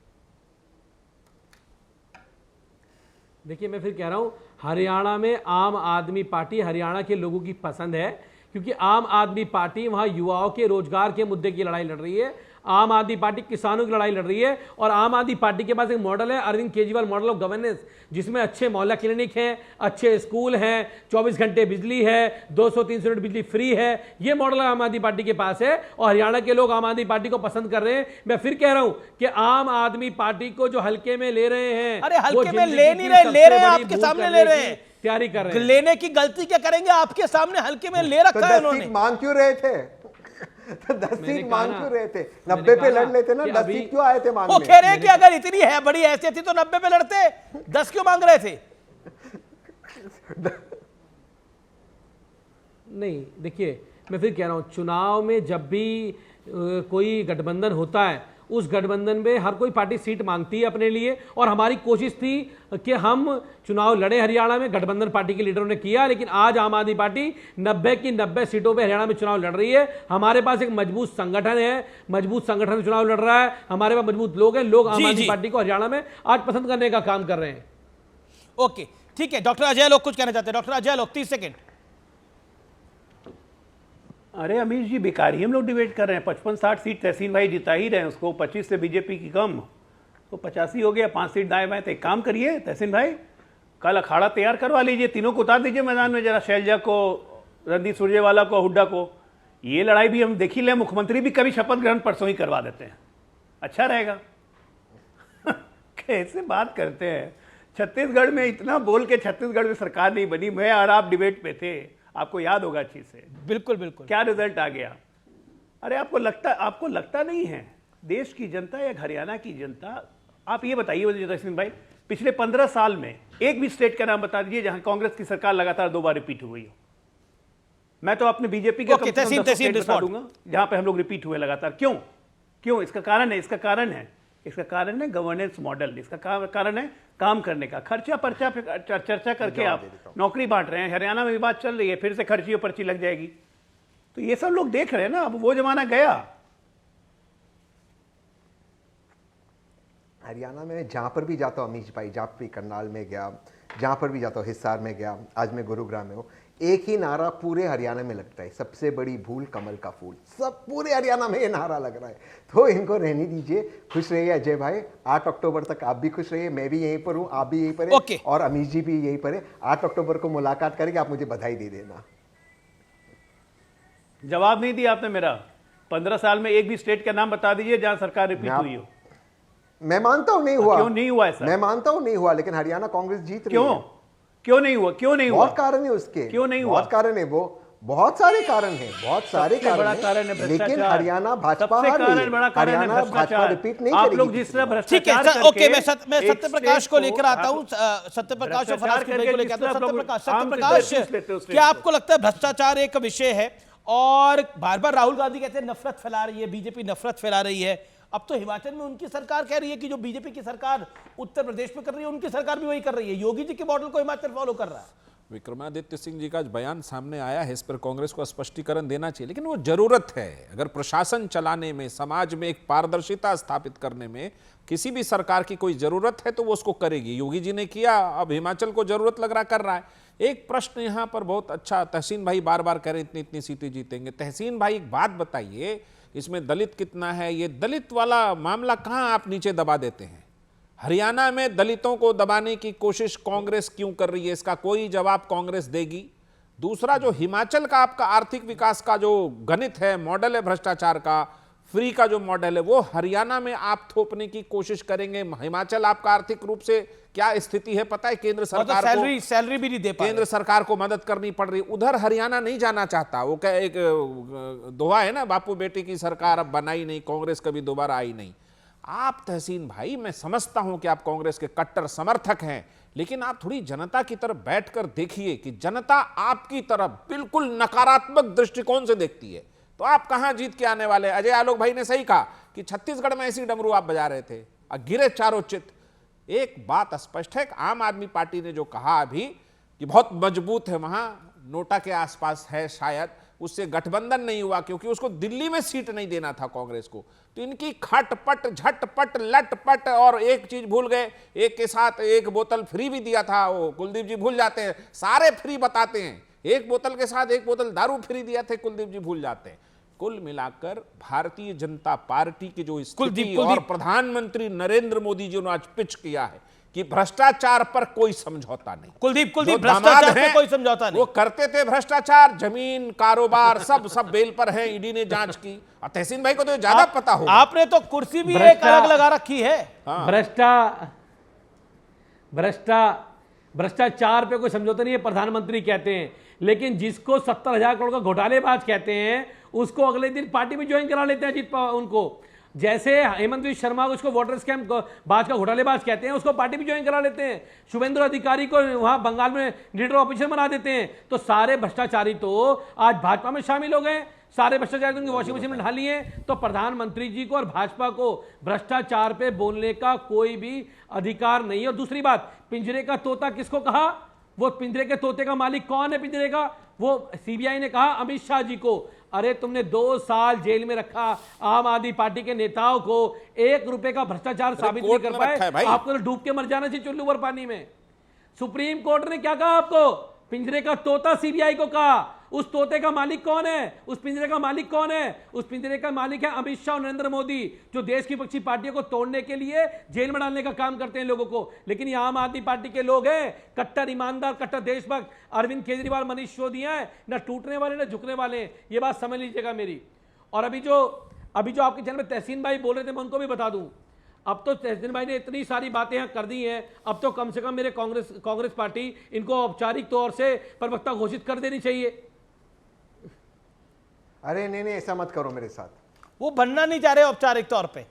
[SPEAKER 11] देखिए मैं फिर कह रहा हूं, हरियाणा में आम आदमी पार्टी हरियाणा के लोगों की पसंद है, क्योंकि आम आदमी पार्टी वहां युवाओं के रोजगार के मुद्दे की लड़ाई लड़ रही है। आम आदमी पार्टी किसानों की लड़ाई लड़ रही है। और आम आदमी पार्टी के पास एक मॉडल है, Arvind Kejriwal model of governance, जिसमें अच्छे मोहल्ला क्लिनिक हैं, अच्छे स्कूल हैं, 24 घंटे बिजली है, 200-300 यूनिट बिजली फ्री है। ये मॉडल आम आदमी पार्टी के पास है और हरियाणा के लोग आम आदमी पार्टी को पसंद कर रहे हैं। मैं फिर कह रहा हूं कि आम आदमी पार्टी को जो हल्के में ले रहे हैं,
[SPEAKER 1] अरे हल्के में ले नहीं रहे, ले रहे हैं, आपके सामने ले रहे हैं,
[SPEAKER 11] तैयारी कर रहे हैं।
[SPEAKER 1] लेने की गलती क्या करेंगे? आपके सामने हल्के में ले रखा है उन्होंने।
[SPEAKER 9] मांग क्यों रहे थे? 10 सीट मांग क्यों रहे थे? 90 पे लड़ लेते ना। 10 सीट क्यों आए थे मांगने?
[SPEAKER 1] वो कह रहे हैं कि अगर इतनी है बड़ी हैसियत थी तो 90 पे लड़ते, 10 क्यों मांग रहे थे?
[SPEAKER 11] नहीं, देखिए मैं फिर कह रहा हूं, चुनाव में जब भी कोई गठबंधन होता है, उस गठबंधन में हर कोई पार्टी सीट मांगती है अपने लिए। और हमारी कोशिश थी कि हम चुनाव लड़े हरियाणा में, गठबंधन पार्टी के लीडरों ने किया। लेकिन आज आम आदमी पार्टी 90 की 90 सीटों पे हरियाणा में चुनाव लड़ रही है। हमारे पास एक मजबूत संगठन है, मजबूत संगठन चुनाव लड़ रहा है, हमारे पास मजबूत लोग हैं। लोग आम आदमी पार्टी को हरियाणा में आज पसंद करने का काम कर रहे हैं।
[SPEAKER 1] ओके ठीक है, डॉक्टर अजय लोग कुछ कहना चाहते हैं। डॉक्टर अजय लोग 30 सेकंड।
[SPEAKER 10] अरे अमीश जी, बेकारी हम लोग डिबेट कर रहे हैं। 55-60 सीट तहसीन भाई जिता ही रहे हैं उसको, 25 से बीजेपी की कम, तो 85 हो गया। 5 सीट दाएं बाएं। तो एक काम करिए तहसीन भाई, कल अखाड़ा तैयार करवा लीजिए, तीनों को उतार दीजिए मैदान में, जरा शैलजा को, रणदीप सुरजेवाला को, हुड्डा को। ये लड़ाई भी हम देख ही लें। मुख्यमंत्री भी कभी शपथ ग्रहण परसों ही करवा देते हैं, अच्छा रहेगा। कैसे बात करते हैं। छत्तीसगढ़ में इतना बोल के छत्तीसगढ़ में सरकार नहीं बनी। मैं और आप डिबेट पे थे, आपको याद होगा अच्छी से।
[SPEAKER 1] बिल्कुल बिल्कुल।
[SPEAKER 10] क्या रिजल्ट आ गया? अरे आपको लगता नहीं है देश की जनता या हरियाणा की जनता, आप ये बताइए मुझे तहसीन भाई, पिछले 15 साल में एक भी स्टेट का नाम बता दीजिए जहां कांग्रेस की सरकार लगातार 2 बार रिपीट हुई हो। मैं तो अपने बीजेपी के बता दूंगा जहां पे हम लोग रिपीट हुए लगातार। क्यों? इसका कारण है गवर्नेंस मॉडल, इसका कारण है काम करने का। खर्चा पर्चा पे चर्चा करके आप नौकरी बांट रहे हैं। हरियाणा में भी बात चल रही है, फिर से खर्ची और पर्ची लग जाएगी। तो ये सब लोग देख रहे हैं ना, अब वो जमाना गया।
[SPEAKER 9] हरियाणा में जहाँ पर भी जाता हूँ अमीश भाई, जहाँ भी करनाल में गया, जहाँ पर भी जाता हूँ, हिसार में गया, आज मैं गुरुग्राम में हूँ, एक ही नारा पूरे हरियाणा में लगता है, सबसे बड़ी भूल कमल का फूल। सब पूरे हरियाणा में ये नारा लग रहा है। तो इनको रहने दीजिए, खुश रहिए अजय भाई। 8 अक्टूबर तक आप भी खुश रहिए, मैं भी यहीं पर हूँ, आप भी यहीं पर हैं, और अमीश जी भी यहीं पर है। 8 अक्टूबर को मुलाकात करेंगे, आप मुझे बधाई दे देना।
[SPEAKER 10] जवाब नहीं दिया आपने मेरा। 15 साल में एक भी स्टेट का नाम बता दीजिए जहां सरकार रिपीट हुई हो।
[SPEAKER 9] मैं मानता हूं नहीं हुआ।
[SPEAKER 10] क्यों नहीं हुआ ऐसा?
[SPEAKER 9] मैं मानता हूं नहीं हुआ, लेकिन हरियाणा कांग्रेस जीत रही है।
[SPEAKER 10] क्यों नहीं हुआ?
[SPEAKER 9] बहुत कारण है उसके।
[SPEAKER 10] क्यों नहीं हुआ?
[SPEAKER 9] बहुत कारण है, वो बहुत सारे कारण हैं, बहुत सारे कारण हैं, लेकिन हरियाणा भाजपा हार रही है। हरियाणा भाजपा रिपीट नहीं करेगी।
[SPEAKER 10] आप लोग जिस तरह
[SPEAKER 1] भ्रष्टाचार करके, ओके, मैं सत्यप्रकाश को लेकर आता हूं। सत्यप्रकाश और फराज को लेकर आता हूं। सत्यप्रकाश, क्या आपको लगता है भ्रष्टाचार एक विषय है? और बार बार राहुल गांधी कहते हैं नफरत फैला रही है, बीजेपी नफरत फैला रही है। अब तो हिमाचल में उनकी सरकार कह रही है कि जो बीजेपी की सरकार उत्तर प्रदेश में कर रही है, उनकी सरकार भी वही कर रही है। योगी जी के मॉडल को हिमाचल फॉलो कर रहा है।
[SPEAKER 12] विक्रमादित्य सिंह जी का बयान सामने आया है, इस पर कांग्रेस को स्पष्टीकरण देना चाहिए, लेकिन वो जरूरत है। अगर प्रशासन चलाने में, समाज में एक पारदर्शिता स्थापित करने में किसी भी सरकार की कोई जरूरत है तो वो उसको करेगी। योगी जी ने किया, अब हिमाचल को जरूरत लग रहा कर रहा है। एक प्रश्न यहां पर बहुत अच्छा, तहसीन भाई बार बार कह रहे इतनी इतनी सीटें जीतेंगे। तहसीन भाई एक बात बताइए, इसमें दलित कितना है? ये दलित वाला मामला कहां आप नीचे दबा देते हैं? हरियाणा में दलितों को दबाने की कोशिश कांग्रेस क्यों कर रही है? इसका कोई जवाब कांग्रेस देगी। दूसरा, जो हिमाचल का आपका आर्थिक विकास का जो गणित है, मॉडल है भ्रष्टाचार का, फ्री का जो मॉडल है, वो हरियाणा में आप थोपने की कोशिश करेंगे। हिमाचल आपका आर्थिक रूप से क्या स्थिति है पता है? केंद्र सरकार को
[SPEAKER 1] सैलरी भी नहीं दे पा रहे,
[SPEAKER 12] केंद्र सरकार को मदद करनी पड़ रही। उधर हरियाणा नहीं जाना चाहता। वो क्या एक दोहा है ना, बापू बेटी की सरकार अब बनाई नहीं, कांग्रेस कभी दोबारा आई नहीं। आप तहसीन भाई, मैं समझता हूं कि आप कांग्रेस के कट्टर समर्थक हैं, लेकिन आप थोड़ी जनता की तरफ बैठकर देखिए कि जनता आपकी तरफ बिल्कुल नकारात्मक दृष्टिकोण से देखती है। तो आप कहां जीत के आने वाले? अजय आलोक भाई ने सही कहा कि छत्तीसगढ़ में ऐसी डमरू आप बजा रहे थे, गिरे चारों चित। एक बात स्पष्ट है, आम आदमी पार्टी ने जो कहा अभी कि बहुत मजबूत है, वहां नोटा के आसपास है, शायद उससे गठबंधन नहीं हुआ क्योंकि उसको दिल्ली में सीट नहीं देना था कांग्रेस को। तो इनकी खटपट झटपट लटपट, और एक चीज भूल गए, एक के साथ एक बोतल फ्री भी दिया था। वो कुलदीप जी भूल जाते हैं, सारे फ्री बताते हैं। एक बोतल के साथ एक बोतल दारू फ्री दिया थे, कुलदीप जी भूल जाते हैं। कुल मिलाकर भारतीय जनता पार्टी की जो स्थिति और प्रधानमंत्री नरेंद्र मोदी जी ने आज पिच किया है कि भ्रष्टाचार पर कोई समझौता नहीं।
[SPEAKER 1] कुलदीप भ्रष्टाचार पर कोई समझौता नहीं।
[SPEAKER 12] वो करते थे भ्रष्टाचार, जमीन कारोबार सब बेल पर है, ईडी ने जांच की। और तहसीन भाई को तो ज्यादा पता होगा।
[SPEAKER 1] आपने तो कुर्सी भी एक अलग लगा रखी है।
[SPEAKER 11] भ्रष्टाचार पे कोई समझौता नहीं है, प्रधानमंत्री कहते हैं। लेकिन जिसको 70,000 करोड़ का घोटालेबाज कहते हैं, उसको अगले दिन पार्टी में ज्वाइन करा लेते हैं जीत उनको। जैसे हेमंत बिश्व शर्मा को उसको वाटर स्कैम बाज का घोटालेबाज कहते हैं, उसको पार्टी में ज्वाइन करा लेते हैं। शुभेंदु अधिकारी को वहां बंगाल में लीडर ऑपोजिशन बना देते हैं। तो सारे भ्रष्टाचारी तो आज भाजपा में शामिल हो गए, सारे भ्रष्टाचारी उनकी वॉशिंग मशीन में ढाली है। तो प्रधानमंत्री जी को और भाजपा को भ्रष्टाचार पे बोलने का कोई भी अधिकार नहीं है। और दूसरी बात, पिंजरे का तोता किसको कहा? वो पिंजरे के तोते का मालिक कौन है? पिंजरे का वो सीबीआई ने कहा अमित शाह जी को। अरे तुमने 2 साल जेल में रखा आम आदमी पार्टी के नेताओं को, 1 रुपए का भ्रष्टाचार साबित नहीं कर पाए। आपको तो डूब के मर जाना चाहिए चुल्लू भर पानी में। सुप्रीम कोर्ट ने क्या कहा आपको? पिंजरे का तोता सीबीआई को कहा। उस तोते का मालिक कौन है? उस पिंजरे का मालिक कौन है? उस पिंजरे का मालिक है अमित शाह और नरेंद्र मोदी, जो देश की विपक्षी पार्टियों को तोड़ने के लिए जेल में डालने का काम करते हैं लोगों को। लेकिन ये आम आदमी पार्टी के लोग हैं, कट्टर ईमानदार, कट्टर देशभक्त। अरविंद केजरीवाल, मनीष सिसोदिया है, न टूटने वाले न झुकने वाले। ये बात समझ लीजिएगा मेरी। और अभी जो आपके चैनल में तहसीन भाई बोल रहे थे, मैं उनको भी बता दूं, अब तो तहसीन भाई ने इतनी सारी बातें यहाँ कर दी हैं, अब तो कम से कम मेरे कांग्रेस पार्टी इनको औपचारिक तौर से प्रवक्ता घोषित कर देनी चाहिए।
[SPEAKER 9] अरे नहीं, ऐसा मत करो मेरे साथ।
[SPEAKER 1] वो बनना नहीं चाह रहे औपचारिक तौर पे।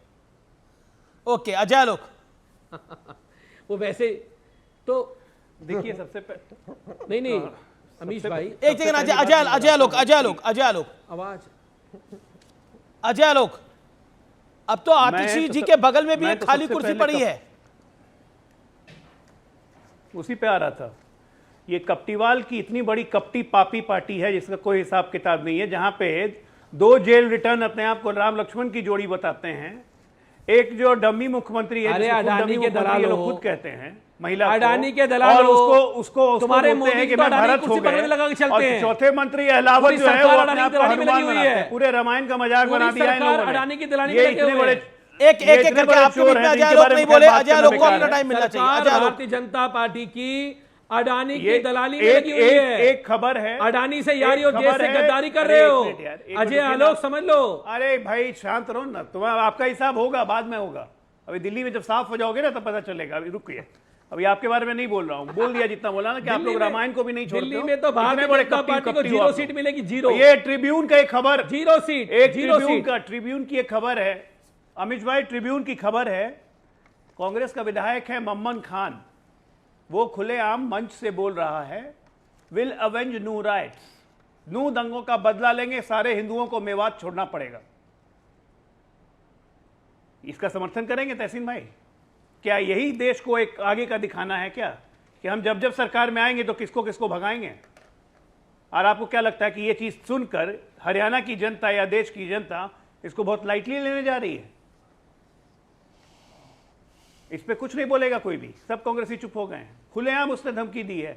[SPEAKER 1] ओके, अजय आलोक।
[SPEAKER 11] वो वैसे तो
[SPEAKER 10] देखिए सबसे
[SPEAKER 11] नहीं अमीश भाई,
[SPEAKER 1] एक सेकंड, अजय आलोक
[SPEAKER 11] आवाज।
[SPEAKER 1] अजय आलोक, अब तो आतिशी जी के बगल में भी एक खाली कुर्सी पड़ी है।
[SPEAKER 10] उसी पे आ रहा था। ये कपटीवाल की इतनी बड़ी कपटी पापी पार्टी है जिसका कोई हिसाब किताब नहीं है, जहां पे 2 जेल रिटर्न अपने आप को राम लक्ष्मण की जोड़ी बताते हैं। एक जो डमी मुख्यमंत्री है,
[SPEAKER 11] अरे अडानी के दलाल
[SPEAKER 10] ये लोग खुद कहते हैं, महिला
[SPEAKER 11] अडानी के दलाल,
[SPEAKER 10] और उसको
[SPEAKER 11] तुम्हारे
[SPEAKER 10] बोलते हैं कि मैं भरत हो गए,
[SPEAKER 11] लगा के चलते हैं।
[SPEAKER 10] चौथे मंत्री अहलावत जो है वो अपने आप को हनुमान बनाते हैं। पूरे रामायण का मजाक बना दिया इन लोगों ने।
[SPEAKER 11] अडानी की दलाली
[SPEAKER 10] ये इतने बड़े
[SPEAKER 1] एक करके आपके बीच में अजय आलोक नहीं बोले, अजय आलोक को अपना टाइम मिलना चाहिए। अजय आलोक,
[SPEAKER 11] भारतीय जनता पार्टी की अडानी की दलाली में लगी हुई है।
[SPEAKER 10] एक खबर है,
[SPEAKER 11] अडानी से यारी और देश से गद्दारी कर रहे हो। अजय आलोक समझ लो।
[SPEAKER 10] अरे भाई शांत रहो ना, तुम्हारा आपका हिसाब होगा, बाद में होगा। अभी दिल्ली में जब साफ हो जाओगे ना तब पता चलेगा। अभी रुकिए, अभी आपके बारे में नहीं बोल रहा हूँ, बोल दिया जितना बोला ना कि आप लोग रामायण को भी नहीं छोड़ते हो।
[SPEAKER 11] दिल्ली में तो भारतीय जनता पार्टी को 0 सीट मिलेगी, 0।
[SPEAKER 10] ये ट्रिब्यून का एक खबर,
[SPEAKER 11] 0 सीट,
[SPEAKER 10] एक ट्रिब्यून की एक खबर है अमित भाई, ट्रिब्यून की खबर है। कांग्रेस का विधायक है मम्मन खान, वो खुलेआम मंच से बोल रहा है, विल अवेंज नू राइट्स, नू दंगों का बदला लेंगे, सारे हिंदुओं को मेवात छोड़ना पड़ेगा। इसका समर्थन करेंगे तहसीन भाई? क्या यही देश को एक आगे का दिखाना है क्या, कि हम जब जब सरकार में आएंगे तो किसको किसको भगाएंगे? और आपको क्या लगता है कि यह चीज सुनकर हरियाणा की जनता या देश की जनता इसको बहुत लाइटली लेने जा रही है? इस पे कुछ नहीं बोलेगा कोई भी, सब कांग्रेसी चुप हो गए हैं। खुलेआम उसने धमकी दी है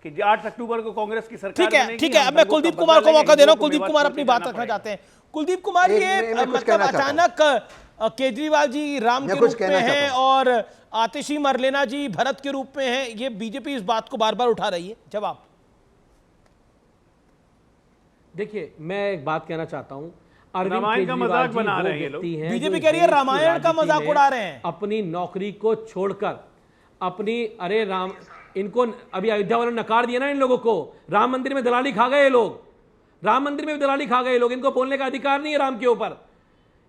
[SPEAKER 10] कि 8 अक्टूबर को कांग्रेस की सरकार बनेगी।
[SPEAKER 1] ठीक है, अब मैं कुलदीप कुमार को मौका दे रहा हूं। कुलदीप कुमार अपनी बात रखना चाहते हैं। कुलदीप कुमार, ये मतलब अचानक केजरीवाल जी राम के रूप में हैं और आतिशी मरलेना जी भरत के रूप में हैं, ये बीजेपी इस बात को बार बार उठा रही है। जवाब
[SPEAKER 11] देखिए, मैं एक बात कहना चाहता हूं,
[SPEAKER 10] रामायण का मजाक बना रहे हैं ये लोग।
[SPEAKER 1] बीजेपी कह रही है रामायण का मजाक उड़ा रहे हैं।
[SPEAKER 11] अपनी नौकरी को छोड़कर अपनी, अरे राम, इनको अभी अयोध्या वालों ने नकार दिया ना इन लोगों को। राम मंदिर में दलाली खा गए लोग, राम मंदिर में भी दलाली खा गए लोग। इनको बोलने का अधिकार नहीं है राम के ऊपर।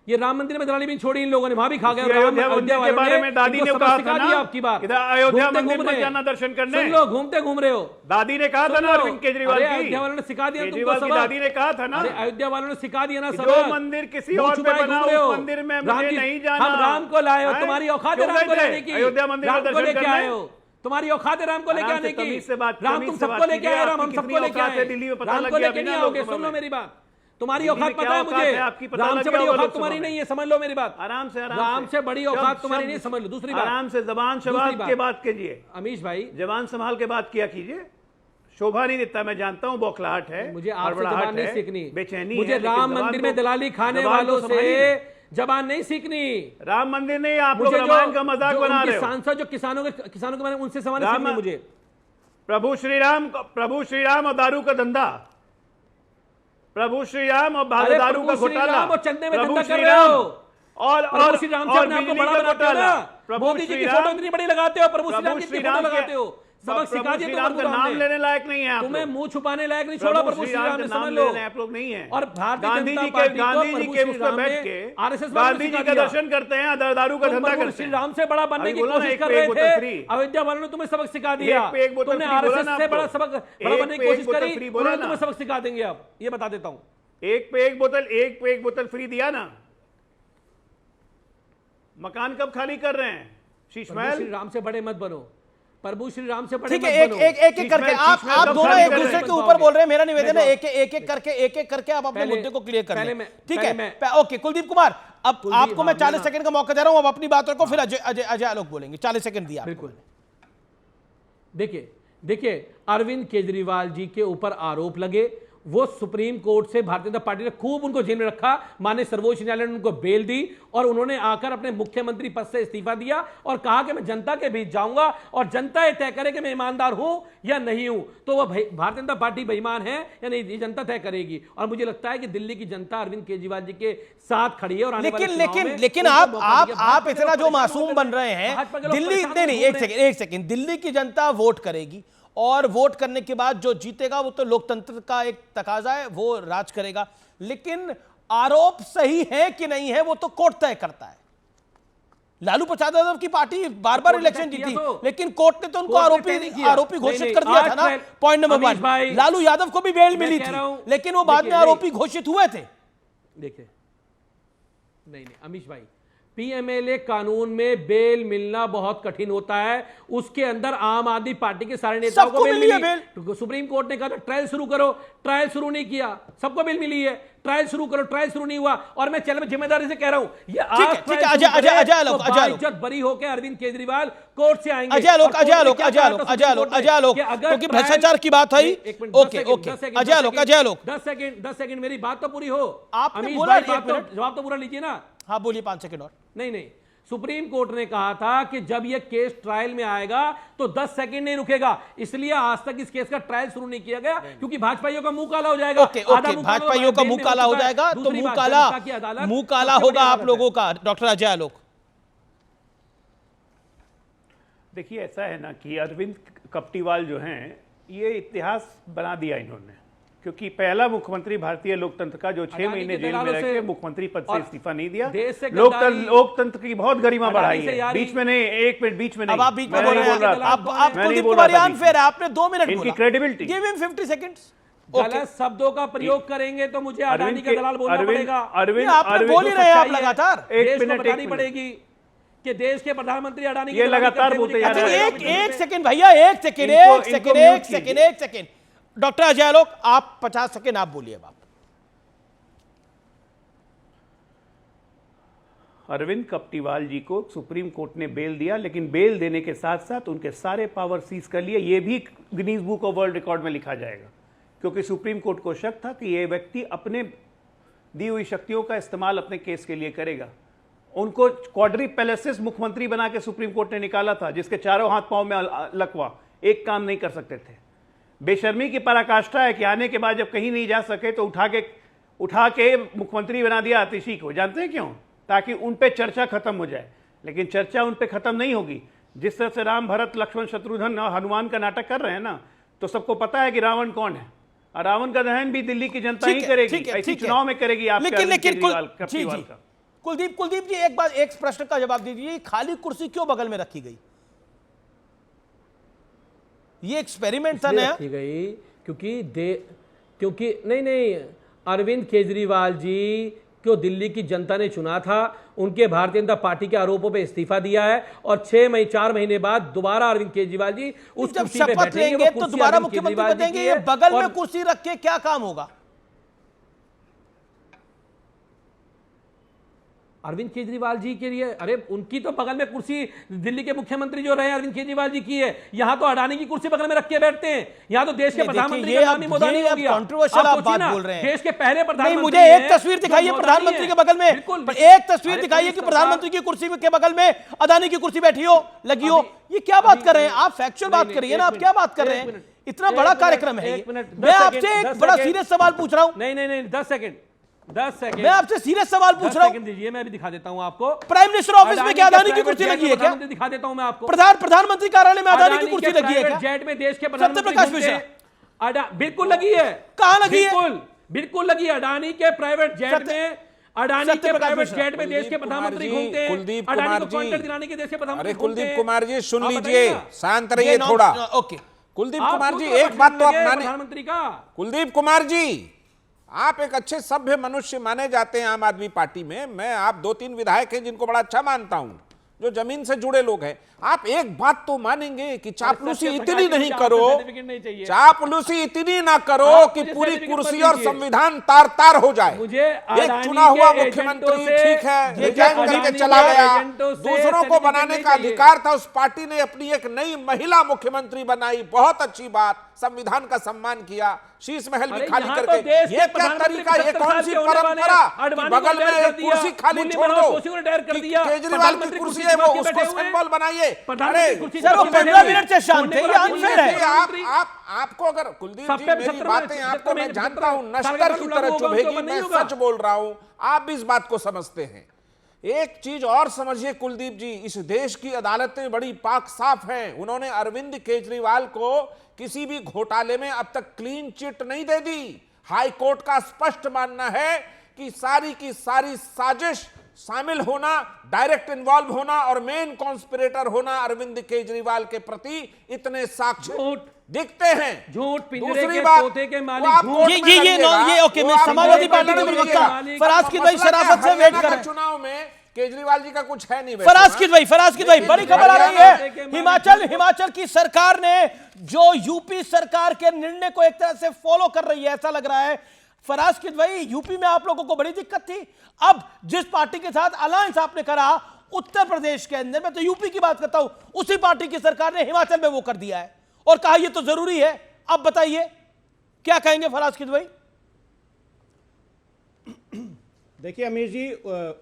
[SPEAKER 11] ये राम मंदिर में दलाली भी छोड़ी इन लोगों ने, वहां भी खा गए।
[SPEAKER 10] अयोध्या के बारे में दादी ने कहा था ना,
[SPEAKER 11] आपकी बात,
[SPEAKER 10] अयोध्या मंदिर में जाना दर्शन करने,
[SPEAKER 11] सुन लो, घूमते घूम रहे हो।
[SPEAKER 10] दादी ने कहा था ना अरविंद केजरीवाल की,
[SPEAKER 11] अयोध्या वालों ने सिखा दिया तुमको
[SPEAKER 10] केजरीवाल की दादी ने कहा था ना,
[SPEAKER 11] अयोध्या वालों ने सिखा दिया ना सबक।
[SPEAKER 10] जो मंदिर किसी और पे बना उस मंदिर में मुझे नहीं जाना।
[SPEAKER 11] हम राम को लाए हो, तुम्हारी औकात है राम को लाने की।
[SPEAKER 10] अयोध्या मंदिर में दर्शन
[SPEAKER 11] लेके आए हो, तुम्हारी औकात है राम को लेके आने की। राम तुम सबको लेके आए, राम हम सबको लेके आए,
[SPEAKER 10] दिल्ली में पता
[SPEAKER 11] राम
[SPEAKER 10] लग
[SPEAKER 11] को
[SPEAKER 10] गया।
[SPEAKER 11] लेके नहीं आओगे, सुन लो मेरी बात। तुम्हारी औकात पता है मुझे, राम से बड़ी औकात तुम्हारी नहीं है, समझ लो मेरी बात।
[SPEAKER 10] आराम से
[SPEAKER 11] राम से बड़ी औकात तुम्हारी नहीं, समझ लो। दूसरी बात,
[SPEAKER 10] आराम से जबान शबान के बात कीजिए
[SPEAKER 11] अमीश भाई,
[SPEAKER 10] जबान संभाल के बात किया कीजिए। शोभा नहीं देता, मैं जानता हूं, बौखलाहट है,
[SPEAKER 11] मुझे आपसे जबान नहीं सीखनी,
[SPEAKER 10] बेचैनी,
[SPEAKER 11] मुझे राम मंदिर में दलाली खाने वालों से जबान नहीं सीखनी।
[SPEAKER 10] राम मंदिर नहीं, आप लोग रामायण का मजाक बना रहे हो।
[SPEAKER 11] सांसद जो किसानों के बारे में उनसे सवाल नहीं सीखनी मुझे।
[SPEAKER 10] प्रभु श्री राम और दारू का धंधा, प्रभु श्री राम और दारू का घोटाला,
[SPEAKER 11] और चंदे में धंधा कर रहे हो।
[SPEAKER 10] और
[SPEAKER 11] श्री राम से अपने आपको बड़ा बनाते हो ना, मोदी जी की फोटो इतनी बड़ी लगाते हो, प्रभु श्री राम की फोटो लगाते हो। सबक सिखा दिया तुमको,
[SPEAKER 10] नाम लेने लायक नहीं है आप,
[SPEAKER 11] तुम्हें मुंह छुपाने लायक नहीं छोड़ा। प्रभु श्री राम ने समझ लो,
[SPEAKER 10] आप लोग नहीं है।
[SPEAKER 11] और
[SPEAKER 10] गांधी जी के उस पर बैठ के
[SPEAKER 11] आरएसएस
[SPEAKER 10] गांधी जी का दर्शन करते हैं, दारू का धंधा करते हैं।
[SPEAKER 11] श्री राम से बड़ा बनने की कोशिश कर रहे थे, अयोध्या वालों ने तुम्हें सबक सिखा दिया। तुमने आरएसएस से बड़ा बनने की कोशिश करी, उन्होंने तुम्हें सबक सिखा देंगे। अब ये बता देता हूं,
[SPEAKER 10] एक पे एक बोतल फ्री दिया ना। मकान कब खाली कर रहे हैं? शीश महल।
[SPEAKER 11] श्री राम से बड़े मत बनो, प्रभु श्री राम से बड़े
[SPEAKER 1] ठीक है। एक करके आप दोनों एक दूसरे के ऊपर बोल रहे हैं। मेरा निवेदन है एक करके आप अपने मुद्दे को क्लियर कर लें। ठीक है, ओके। कुलदीप कुमार, अब आपको मैं 40 सेकंड का मौका दे रहा हूं, अब अपनी बात रखो, फिर अजय आलोक बोलेंगे। 40 सेकंड दिया।
[SPEAKER 11] बिल्कुल। देखिए अरविंद केजरीवाल जी के ऊपर आरोप लगे, वो सुप्रीम कोर्ट से भारतीय जनता पार्टी ने खूब उनको जेल में रखा, माननीय सर्वोच्च न्यायालय ने उनको बेल दी और उन्होंने आकर अपने मुख्यमंत्री पद से इस्तीफा दिया और कहा कि मैं जनता के बीच जाऊंगा और जनता ये तय करे कि मैं ईमानदार हूं या नहीं हूं। तो वह भारतीय जनता पार्टी बेईमान है या नहीं, ये जनता तय करेगी। और मुझे लगता है कि दिल्ली की जनता अरविंद केजरीवाल जी के साथ खड़ी है। और
[SPEAKER 1] लेकिन आप इतना जो मासूम बन रहे हैं, दिल्ली नहीं, एक सेकेंड, दिल्ली की जनता वोट करेगी और वोट करने के बाद जो जीतेगा वो तो लोकतंत्र का एक तकाजा है, वो राज करेगा। लेकिन आरोप सही है कि नहीं है वो तो कोर्ट तय करता है। लालू प्रसाद यादव की पार्टी बार बार इलेक्शन जीती, लेकिन कोर्ट ने तो उनको आरोपी घोषित कर दिया था ना। पॉइंट नंबर 1, लालू यादव को भी बेल मिली थी, लेकिन वो बाद में आरोपी घोषित हुए थे।
[SPEAKER 11] देखिए नहीं अमीश भाई, पीएमएलए कानून में बेल मिलना बहुत कठिन होता है। उसके अंदर आम आदमी पार्टी के सारे नेताओं को बेल मिली। सुप्रीम कोर्ट ने कहा था ट्रायल शुरू करो, ट्रायल शुरू नहीं किया, सबको बेल मिली है। ट्रायल शुरू करो, ट्रायल शुरू नहीं हुआ। और मैं चल में जिम्मेदारी से कह रहा हूं, ये इज्जत बरी होकर अरविंद केजरीवाल कोर्ट से आएंगे।
[SPEAKER 1] क्योंकि भ्रष्टाचार की बात आई। ओके
[SPEAKER 11] 10 सेकंड मेरी बात तो पूरी हो।
[SPEAKER 1] आपने बोला
[SPEAKER 11] जवाब तो पूरा लीजिए ना।
[SPEAKER 1] हाँ बोलिए, 5 सेकंड और।
[SPEAKER 11] नहीं, सुप्रीम कोर्ट ने कहा था कि जब यह केस ट्रायल में आएगा तो 10 सेकंड नहीं रुकेगा, इसलिए आज तक इस केस का ट्रायल शुरू नहीं किया गया, क्योंकि भाजपाइयों का मुंह काला हो जाएगा।
[SPEAKER 1] भाजपाइयों का मुंह काला हो जाएगा तो मुंह काला होगा आप लोगों का। डॉक्टर अजय आलोक,
[SPEAKER 10] देखिए ऐसा है ना कि अरविंद केजरीवाल जो हैं ये इतिहास बना दिया इन्होंने, क्योंकि पहला मुख्यमंत्री भारतीय लोकतंत्र का जो 6 महीने जेल में रह के मुख्यमंत्री पद से इस्तीफा नहीं दिया। लोकतंत्र की बहुत गरिमा बढ़ाई है। बीच में नहीं, एक मिनट बीच में नहीं,
[SPEAKER 1] आप बीच में बोल रहे हैं। आप कुलदीप कुमार अनफेयर है, आपने 2 मिनट
[SPEAKER 10] इनकी क्रेडिबिलिटी।
[SPEAKER 1] Give him 50 seconds.
[SPEAKER 11] गलत शब्दों का प्रयोग करेंगे तो मुझे अडानी का दलाल बोलना पड़ेगा।
[SPEAKER 1] आप बोल ही रहे हैं, आप लगातार।
[SPEAKER 11] एक मिनट बतानी पड़ेगी कि देश के प्रधानमंत्री अडानी
[SPEAKER 10] ये लगातार बोलते जा रहे हैं।
[SPEAKER 1] एक सेकंड भैया, एक सेकंड। डॉक्टर अजय आलोक, आप 50 सेकंड आप बोलिए। बाप
[SPEAKER 10] अरविंद केजरीवाल जी को सुप्रीम कोर्ट ने बेल दिया, लेकिन बेल देने के साथ साथ उनके सारे पावर सीज कर लिए। ये भी Guinness book of world record में लिखा जाएगा, क्योंकि सुप्रीम कोर्ट को शक था कि ये व्यक्ति अपने दी हुई शक्तियों का इस्तेमाल अपने केस के लिए करेगा। उनको क्वाड्रिपेलेसिस मुख्यमंत्री बना के सुप्रीम कोर्ट ने निकाला था, जिसके चारों हाथ पांव में लकवा, एक काम नहीं कर सकते थे। बेशर्मी की पराकाष्ठा है कि आने के बाद जब कहीं नहीं जा सके तो उठा के मुख्यमंत्री बना दिया आतिशी को। जानते हैं क्यों? ताकि उन पे चर्चा खत्म हो जाए। लेकिन चर्चा उन पे खत्म नहीं होगी। जिस तरह से राम भरत लक्ष्मण शत्रुघ्न हनुमान का नाटक कर रहे हैं ना, तो सबको पता है कि रावण कौन है, और रावण का दहन भी दिल्ली की जनता ही करेगी, ऐसी चुनाव में करेगी।
[SPEAKER 1] लेकिन कुलदीप जी, एक प्रश्न का जवाब दीजिए, खाली कुर्सी क्यों बगल में रखी गई? ये एक्सपेरिमेंट था नया
[SPEAKER 11] रखी गई क्योंकि नहीं अरविंद केजरीवाल जी को दिल्ली की जनता ने चुना था। उनके भारतीय जनता पार्टी के आरोपों पे इस्तीफा दिया है और 4 महीने बाद दोबारा अरविंद केजरीवाल जी उस कुर्सी पे बैठेंगे
[SPEAKER 1] तो दोबारा मुख्यमंत्री बनेंगे। ये बगल में कुर्सी रख के क्या काम होगा?
[SPEAKER 11] अरविंद केजरीवाल जी के लिए, अरे उनकी तो बगल में कुर्सी दिल्ली के मुख्यमंत्री जो रहे अरविंद केजरीवाल जी की है। यहां तो अडानी की कुर्सी बगल में रख के बैठते हैं। यहां तो देश के प्रधानमंत्री का नाम ही मोदी हो गया।
[SPEAKER 1] कंट्रोवर्शियल आप बात बोल रहे हैं।
[SPEAKER 11] देश के पहले प्रधानमंत्री,
[SPEAKER 1] मुझे एक तस्वीर दिखाइए प्रधानमंत्री के बगल में, एक तस्वीर दिखाइए कि प्रधानमंत्री की कुर्सी के बगल में अडानी की कुर्सी बैठी हो, लगी हो। ये क्या बात कर रहे हैं आप? फैक्चुअल बात करिए ना, आप क्या बात कर रहे हैं? इतना बड़ा कार्यक्रम है। मैं आपसे एक बड़ा सीरियस सवाल पूछ रहा हूं।
[SPEAKER 11] नहीं 10 सेकंड
[SPEAKER 1] मैं आपसे सीरियस सवाल पूछ रहा हूं।
[SPEAKER 11] दीजिए, मैं भी दिखा देता हूं आपको।
[SPEAKER 1] प्राइम मिनिस्टर ऑफिस में क्या अडानी की कुर्सी लगी है क्या?
[SPEAKER 11] दिखा देता हूं मैं आपको।
[SPEAKER 1] प्रधानमंत्री कार्यालय में अडानी की कुर्सी लगी है क्या?
[SPEAKER 11] जेट में देश के प्रधानमंत्री
[SPEAKER 1] सत्यप्रकाश मिश्रा
[SPEAKER 11] बिल्कुल लगी है।
[SPEAKER 1] कहां लगी है?
[SPEAKER 11] बिल्कुल लगी है। अडानी के प्राइवेट जेट में, अडानी के प्राइवेट जेट में देश के प्रधानमंत्री घूमते हैं।
[SPEAKER 12] कुलदीप कुमार जी,
[SPEAKER 11] दिलाने के देश के प्रधानमंत्री।
[SPEAKER 12] अरे कुलदीप कुमार जी सुन लीजिए, शांत रहिए थोड़ा।
[SPEAKER 1] ओके
[SPEAKER 12] कुलदीप कुमार जी, एक बात तो आप माने,
[SPEAKER 11] प्रधानमंत्री का।
[SPEAKER 12] कुलदीप कुमार जी, आप एक अच्छे सभ्य मनुष्य माने जाते हैं आम आदमी पार्टी में। मैं आप 2-3 विधायक हैं जिनको बड़ा अच्छा मानता हूं, जो जमीन से जुड़े लोग हैं। आप एक बात तो मानेंगे कि चापलूसी इतनी नहीं करो, चापलूसी इतनी ना करो कि पूरी कुर्सी और संविधान तार तार हो जाए। एक चुना हुआ मुख्यमंत्री ठीक है, रिजाइन करके चला गया, दूसरों को बनाने का अधिकार था। उस पार्टी ने अपनी एक नई महिला मुख्यमंत्री बनाई, बहुत अच्छी बात। संविधान का सम्मान किया, शीश महल भी
[SPEAKER 11] अरे
[SPEAKER 12] खाली
[SPEAKER 11] यहाँ तो
[SPEAKER 12] करके।
[SPEAKER 11] देश के
[SPEAKER 12] ये क्या
[SPEAKER 11] प्रधानमंत्री
[SPEAKER 12] तरीका, ये
[SPEAKER 11] 75
[SPEAKER 12] कौन
[SPEAKER 11] साल
[SPEAKER 12] सी
[SPEAKER 11] के होने वाले
[SPEAKER 12] परंपरा
[SPEAKER 11] हैं।
[SPEAKER 12] कि
[SPEAKER 11] अडवाणी
[SPEAKER 12] बगल
[SPEAKER 11] को
[SPEAKER 12] में
[SPEAKER 11] रिटायर
[SPEAKER 12] एक
[SPEAKER 11] कर दिया,
[SPEAKER 12] कुर्सी खाली
[SPEAKER 11] मुरली
[SPEAKER 12] छोड़
[SPEAKER 11] मनोहर
[SPEAKER 12] दो,
[SPEAKER 11] जोशी को रिटायर कर दिया,
[SPEAKER 12] केजरीवाल की
[SPEAKER 11] प्रधानमंत्री
[SPEAKER 12] कुर्सी
[SPEAKER 11] कुर्सी
[SPEAKER 12] है
[SPEAKER 11] पर
[SPEAKER 12] वो,
[SPEAKER 11] बैठे
[SPEAKER 12] उसको
[SPEAKER 11] हुए हैं।
[SPEAKER 12] सिंबल बनाइए।
[SPEAKER 11] प्रधानमंत्री कुर्सी
[SPEAKER 1] सर,
[SPEAKER 11] पर
[SPEAKER 1] वो
[SPEAKER 11] बैठे
[SPEAKER 1] 15
[SPEAKER 11] हुए हैं।
[SPEAKER 1] मिनट से शांत है, ये अनफेयर है।
[SPEAKER 12] आपको अगर कुलदीप
[SPEAKER 11] सब
[SPEAKER 12] जी
[SPEAKER 11] पे
[SPEAKER 12] मेरी
[SPEAKER 11] 75
[SPEAKER 12] बातें
[SPEAKER 11] में
[SPEAKER 12] आपको मैं
[SPEAKER 11] 75
[SPEAKER 12] जानता हूं
[SPEAKER 11] में
[SPEAKER 12] नश्तर की
[SPEAKER 11] लागू
[SPEAKER 12] तरह
[SPEAKER 11] होगा,
[SPEAKER 12] चुभेगी,
[SPEAKER 11] तो नहीं
[SPEAKER 12] मैं
[SPEAKER 11] होगा।
[SPEAKER 12] सच बोल रहा हूं, आप भी इस बात को समझते हैं। एक चीज और समझिए कुलदीप जी, इस देश की अदालतें बड़ी पाक साफ हैं। उन्होंने अरविंद केजरीवाल को किसी भी घोटाले में अब तक क्लीन चिट नहीं दे दी। हाई कोर्ट का स्पष्ट मानना है कि सारी की सारी साजिश, शामिल होना, डायरेक्ट इन्वॉल्व होना और मेन कॉन्स्पिरेटर होना अरविंद केजरीवाल के प्रति इतने साक्ष्य दिखते हैं।
[SPEAKER 11] झूठ, पिंजरे
[SPEAKER 12] दूसरी
[SPEAKER 11] के
[SPEAKER 12] बात,
[SPEAKER 11] तोते के मालिक
[SPEAKER 12] वो आप
[SPEAKER 11] झूठ।
[SPEAKER 12] कोर्ट में लड़िएगा,
[SPEAKER 1] ओके,
[SPEAKER 12] वो
[SPEAKER 1] मैं
[SPEAKER 12] आप
[SPEAKER 1] समाजवादी
[SPEAKER 12] कोर्ट
[SPEAKER 1] पार्टी
[SPEAKER 12] में
[SPEAKER 1] के
[SPEAKER 12] लड़िएगा।
[SPEAKER 1] प्रवक्ता फराज की भाई
[SPEAKER 12] मसला क्या
[SPEAKER 1] शराफत से
[SPEAKER 12] है?
[SPEAKER 1] वेट
[SPEAKER 12] हरियाणा
[SPEAKER 1] कर
[SPEAKER 12] का
[SPEAKER 1] रहे हैं।
[SPEAKER 12] चुनाव में केजरीवाल जी का कुछ है नहीं वैसे,
[SPEAKER 1] फराज की भाई बड़ी खबर आ रही है। हिमाचल की सरकार ने जो यूपी सरकार के निर्णय को एक तरह से फॉलो कर रही है, ऐसा लग रहा है। फराज की भाई, यूपी में आप लोगों को बड़ी दिक्कत थी, अब जिस पार्टी के साथ अलायंस आपने करा उत्तर प्रदेश के अंदर, मैं तो यूपी की बात करता हूं, उसी पार्टी की सरकार ने हिमाचल में वो कर दिया है और कहा ये तो जरूरी है। अब बताइए क्या कहेंगे फराज की भाई?
[SPEAKER 13] देखिए अमीर जी,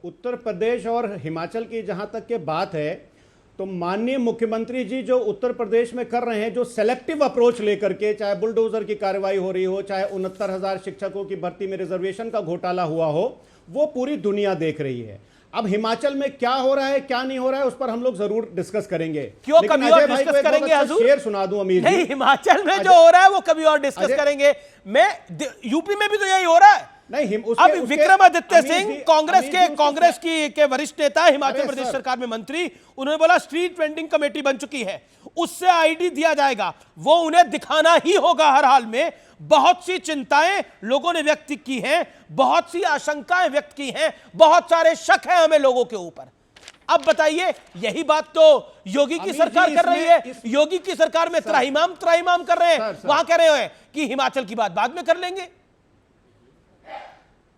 [SPEAKER 13] उत्तर प्रदेश और हिमाचल की जहां तक के बात है, तो माननीय मुख्यमंत्री जी जो उत्तर प्रदेश में कर रहे हैं, जो सेलेक्टिव अप्रोच लेकर के, चाहे बुलडोजर की कार्रवाई हो रही हो, चाहे 69,000 शिक्षकों की भर्ती में रिजर्वेशन का घोटाला हुआ हो, वो पूरी दुनिया देख रही है। अब हिमाचल में क्या हो रहा है, क्या नहीं हो रहा है, उस पर हम लोग जरूर डिस्कस करेंगे।
[SPEAKER 1] क्यों
[SPEAKER 13] लेकिन
[SPEAKER 1] कभी
[SPEAKER 13] अजय
[SPEAKER 1] और
[SPEAKER 13] भाई को
[SPEAKER 1] डिस्कस
[SPEAKER 13] एक बहुत
[SPEAKER 1] करेंगे?
[SPEAKER 13] अच्छा
[SPEAKER 1] हुजूर
[SPEAKER 13] शेर सुना दूं अमीर जी।
[SPEAKER 1] नहीं, हिमाचल में जो हो रहा है वो कभी और डिस्कस करेंगे। मैं यूपी में भी तो यही हो रहा है।
[SPEAKER 13] नहीं,
[SPEAKER 1] अब विक्रमादित्य सिंह कांग्रेस के वरिष्ठ नेता, हिमाचल प्रदेश सरकार में मंत्री, उन्होंने बोला स्ट्रीट वेंडिंग कमेटी बन चुकी है, उससे आईडी दिया जाएगा, वो उन्हें दिखाना ही होगा हर हाल में। बहुत सी चिंताएं लोगों ने व्यक्त की हैं, बहुत सी आशंकाएं व्यक्त की हैं, बहुत सारे शक हैं हमें लोगों के ऊपर। अब बताइए, यही बात तो योगी की सरकार कर रही है। योगी की सरकार में त्राहिमाम कर रहे हैं, वहां कह रहे हैं कि हिमाचल की बात बाद में कर लेंगे।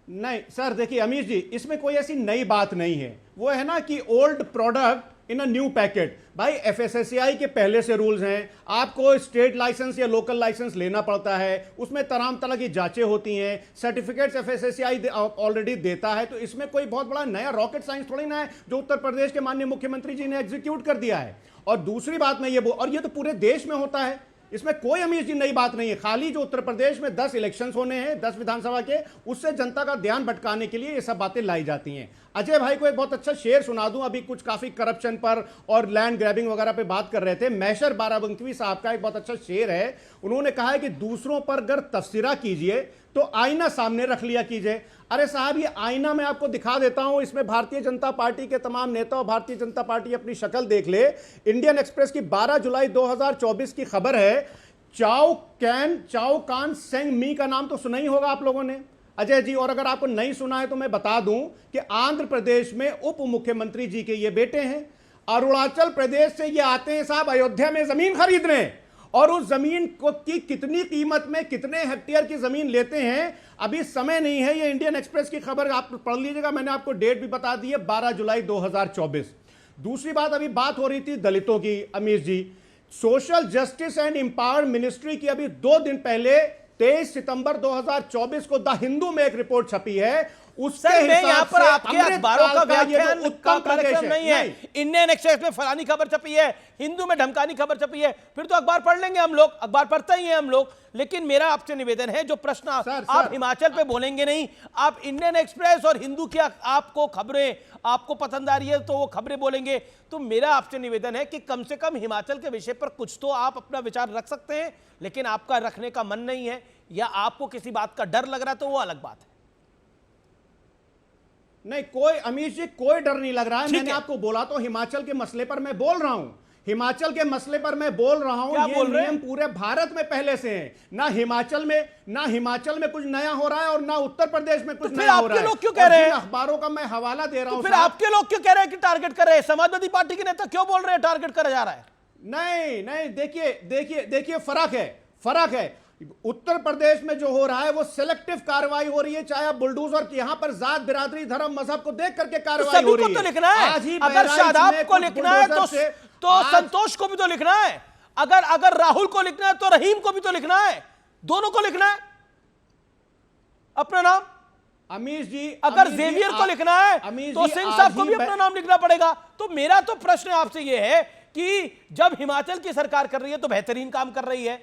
[SPEAKER 13] नहीं सर, देखिए अमीर जी, इसमें कोई ऐसी नई बात नहीं है। वो है ना कि old product in a new packet. भाई एफएसएसएआई के पहले से रूल्स हैं, आपको स्टेट लाइसेंस या लोकल लाइसेंस लेना पड़ता है, उसमें तमाम तरह की जांचें होती हैं, सर्टिफिकेट्स एफएसएसएआई ऑलरेडी देता है। तो इसमें कोई बहुत बड़ा नया रॉकेट साइंस थोड़ी ना है जो उत्तर प्रदेश के माननीय मुख्यमंत्री जी ने एग्जीक्यूट कर दिया है। और दूसरी बात मैं ये और ये तो पूरे देश में होता है, इसमें कोई अमीर जी नई बात नहीं है। खाली जो उत्तर प्रदेश में 10 इलेक्शंस होने हैं, 10 विधानसभा के, उससे जनता का ध्यान भटकाने के लिए ये सब बातें लाई जाती हैं। अजय भाई को एक बहुत अच्छा शेर सुना दूं, अभी कुछ काफी करप्शन पर और लैंड ग्रैबिंग वगैरह पे बात कर रहे थे। मैशर बाराबंकी साहब का एक बहुत अच्छा शेर है, उन्होंने कहा है कि दूसरों पर अगर तबसरा कीजिए तो आईना सामने रख लिया कीजिए। अरे साहब, ये आईना मैं आपको दिखा देता हूं, इसमें भारतीय जनता पार्टी के तमाम नेता और भारतीय जनता पार्टी अपनी शक्ल देख ले। इंडियन एक्सप्रेस की 12 जुलाई 2024 की खबर है। चाओ कान सेंग मी का नाम तो सुना ही होगा आप लोगों ने अजय जी, और अगर आपको नहीं सुना है तो मैं बता दूं कि आंध्र प्रदेश में उप मुख्यमंत्री जी के ये बेटे हैं। अरुणाचल प्रदेश से ये आते हैं साहब अयोध्या में जमीन खरीदने, और उस जमीन को की कितनी कीमत में, कितने हेक्टेयर की जमीन लेते हैं, अभी समय नहीं है। ये इंडियन एक्सप्रेस की खबर आप पढ़ लीजिएगा, मैंने आपको डेट भी बता दी है, 12 जुलाई 2024। दूसरी बात, अभी बात हो रही थी दलितों की अमीर जी, social justice and empowered ministry की अभी 2 दिन पहले 23 सितंबर 2024 को द हिंदू में एक रिपोर्ट छपी है। उसके
[SPEAKER 1] यहाँ पर आपके अखबारों का व्याख्यान
[SPEAKER 13] उत्तम
[SPEAKER 1] कार्यक्रम नहीं है। इंडियन एक्सप्रेस में फलानी खबर छपी है, हिंदू में ढमकानी खबर छपी है, फिर तो अखबार पढ़ लेंगे हम लोग, अखबार पढ़ते ही हैं हम लोग। लेकिन मेरा आपसे निवेदन है, जो प्रश्न आप हिमाचल पे बोलेंगे नहीं, आप इंडियन एक्सप्रेस और हिंदू की आपको खबरें आपको पसंद आ रही है तो वो खबरें बोलेंगे। तो मेरा आपसे निवेदन है कि कम से कम हिमाचल के विषय पर कुछ तो आप अपना विचार रख सकते हैं, लेकिन आपका रखने का मन नहीं है या आपको किसी बात का डर लग रहा है तो वो अलग बात है।
[SPEAKER 13] नहीं, कोई अमीर जी कोई डर नहीं लग रहा है। मैंने आपको बोला तो हिमाचल के मसले पर मैं बोल रहा हूं, हिमाचल के मसले पर मैं बोल रहा हूं। ये नियम पूरे भारत में पहले से हैं, ना हिमाचल में कुछ नया हो रहा है और ना उत्तर प्रदेश में कुछ नया हो रहा है।
[SPEAKER 1] लोग क्यों कह रहे हैं?
[SPEAKER 13] अखबारों का मैं हवाला दे रहा हूं।
[SPEAKER 1] फिर आपके लोग क्यों कह रहे हैं कि टारगेट कर रहे हैं? समाजवादी पार्टी के नेता क्यों बोल रहे हैं टारगेट करा जा रहा है?
[SPEAKER 13] नहीं, देखिए फर्क है। उत्तर प्रदेश में जो हो रहा है वो सिलेक्टिव कार्रवाई हो रही है, चाहे आप बुलडोजर की, यहां पर जात, बिरादरी, धर्म, मजहब को देख करके कार्रवाई हो रही है।
[SPEAKER 1] तो लिखना है, अगर शादाब को लिखना है तो संतोष को भी तो लिखना है। अगर अगर राहुल को लिखना है तो रहीम को भी तो लिखना है, दोनों को लिखना है अपना नाम।
[SPEAKER 13] अमीश जी,
[SPEAKER 1] अगर जेवियर को लिखना है तो सिंह साहब को भी अपना नाम लिखना पड़ेगा। तो मेरा तो प्रश्न आपसे यह है कि जब हिमाचल की सरकार कर रही है तो बेहतरीन काम कर रही है,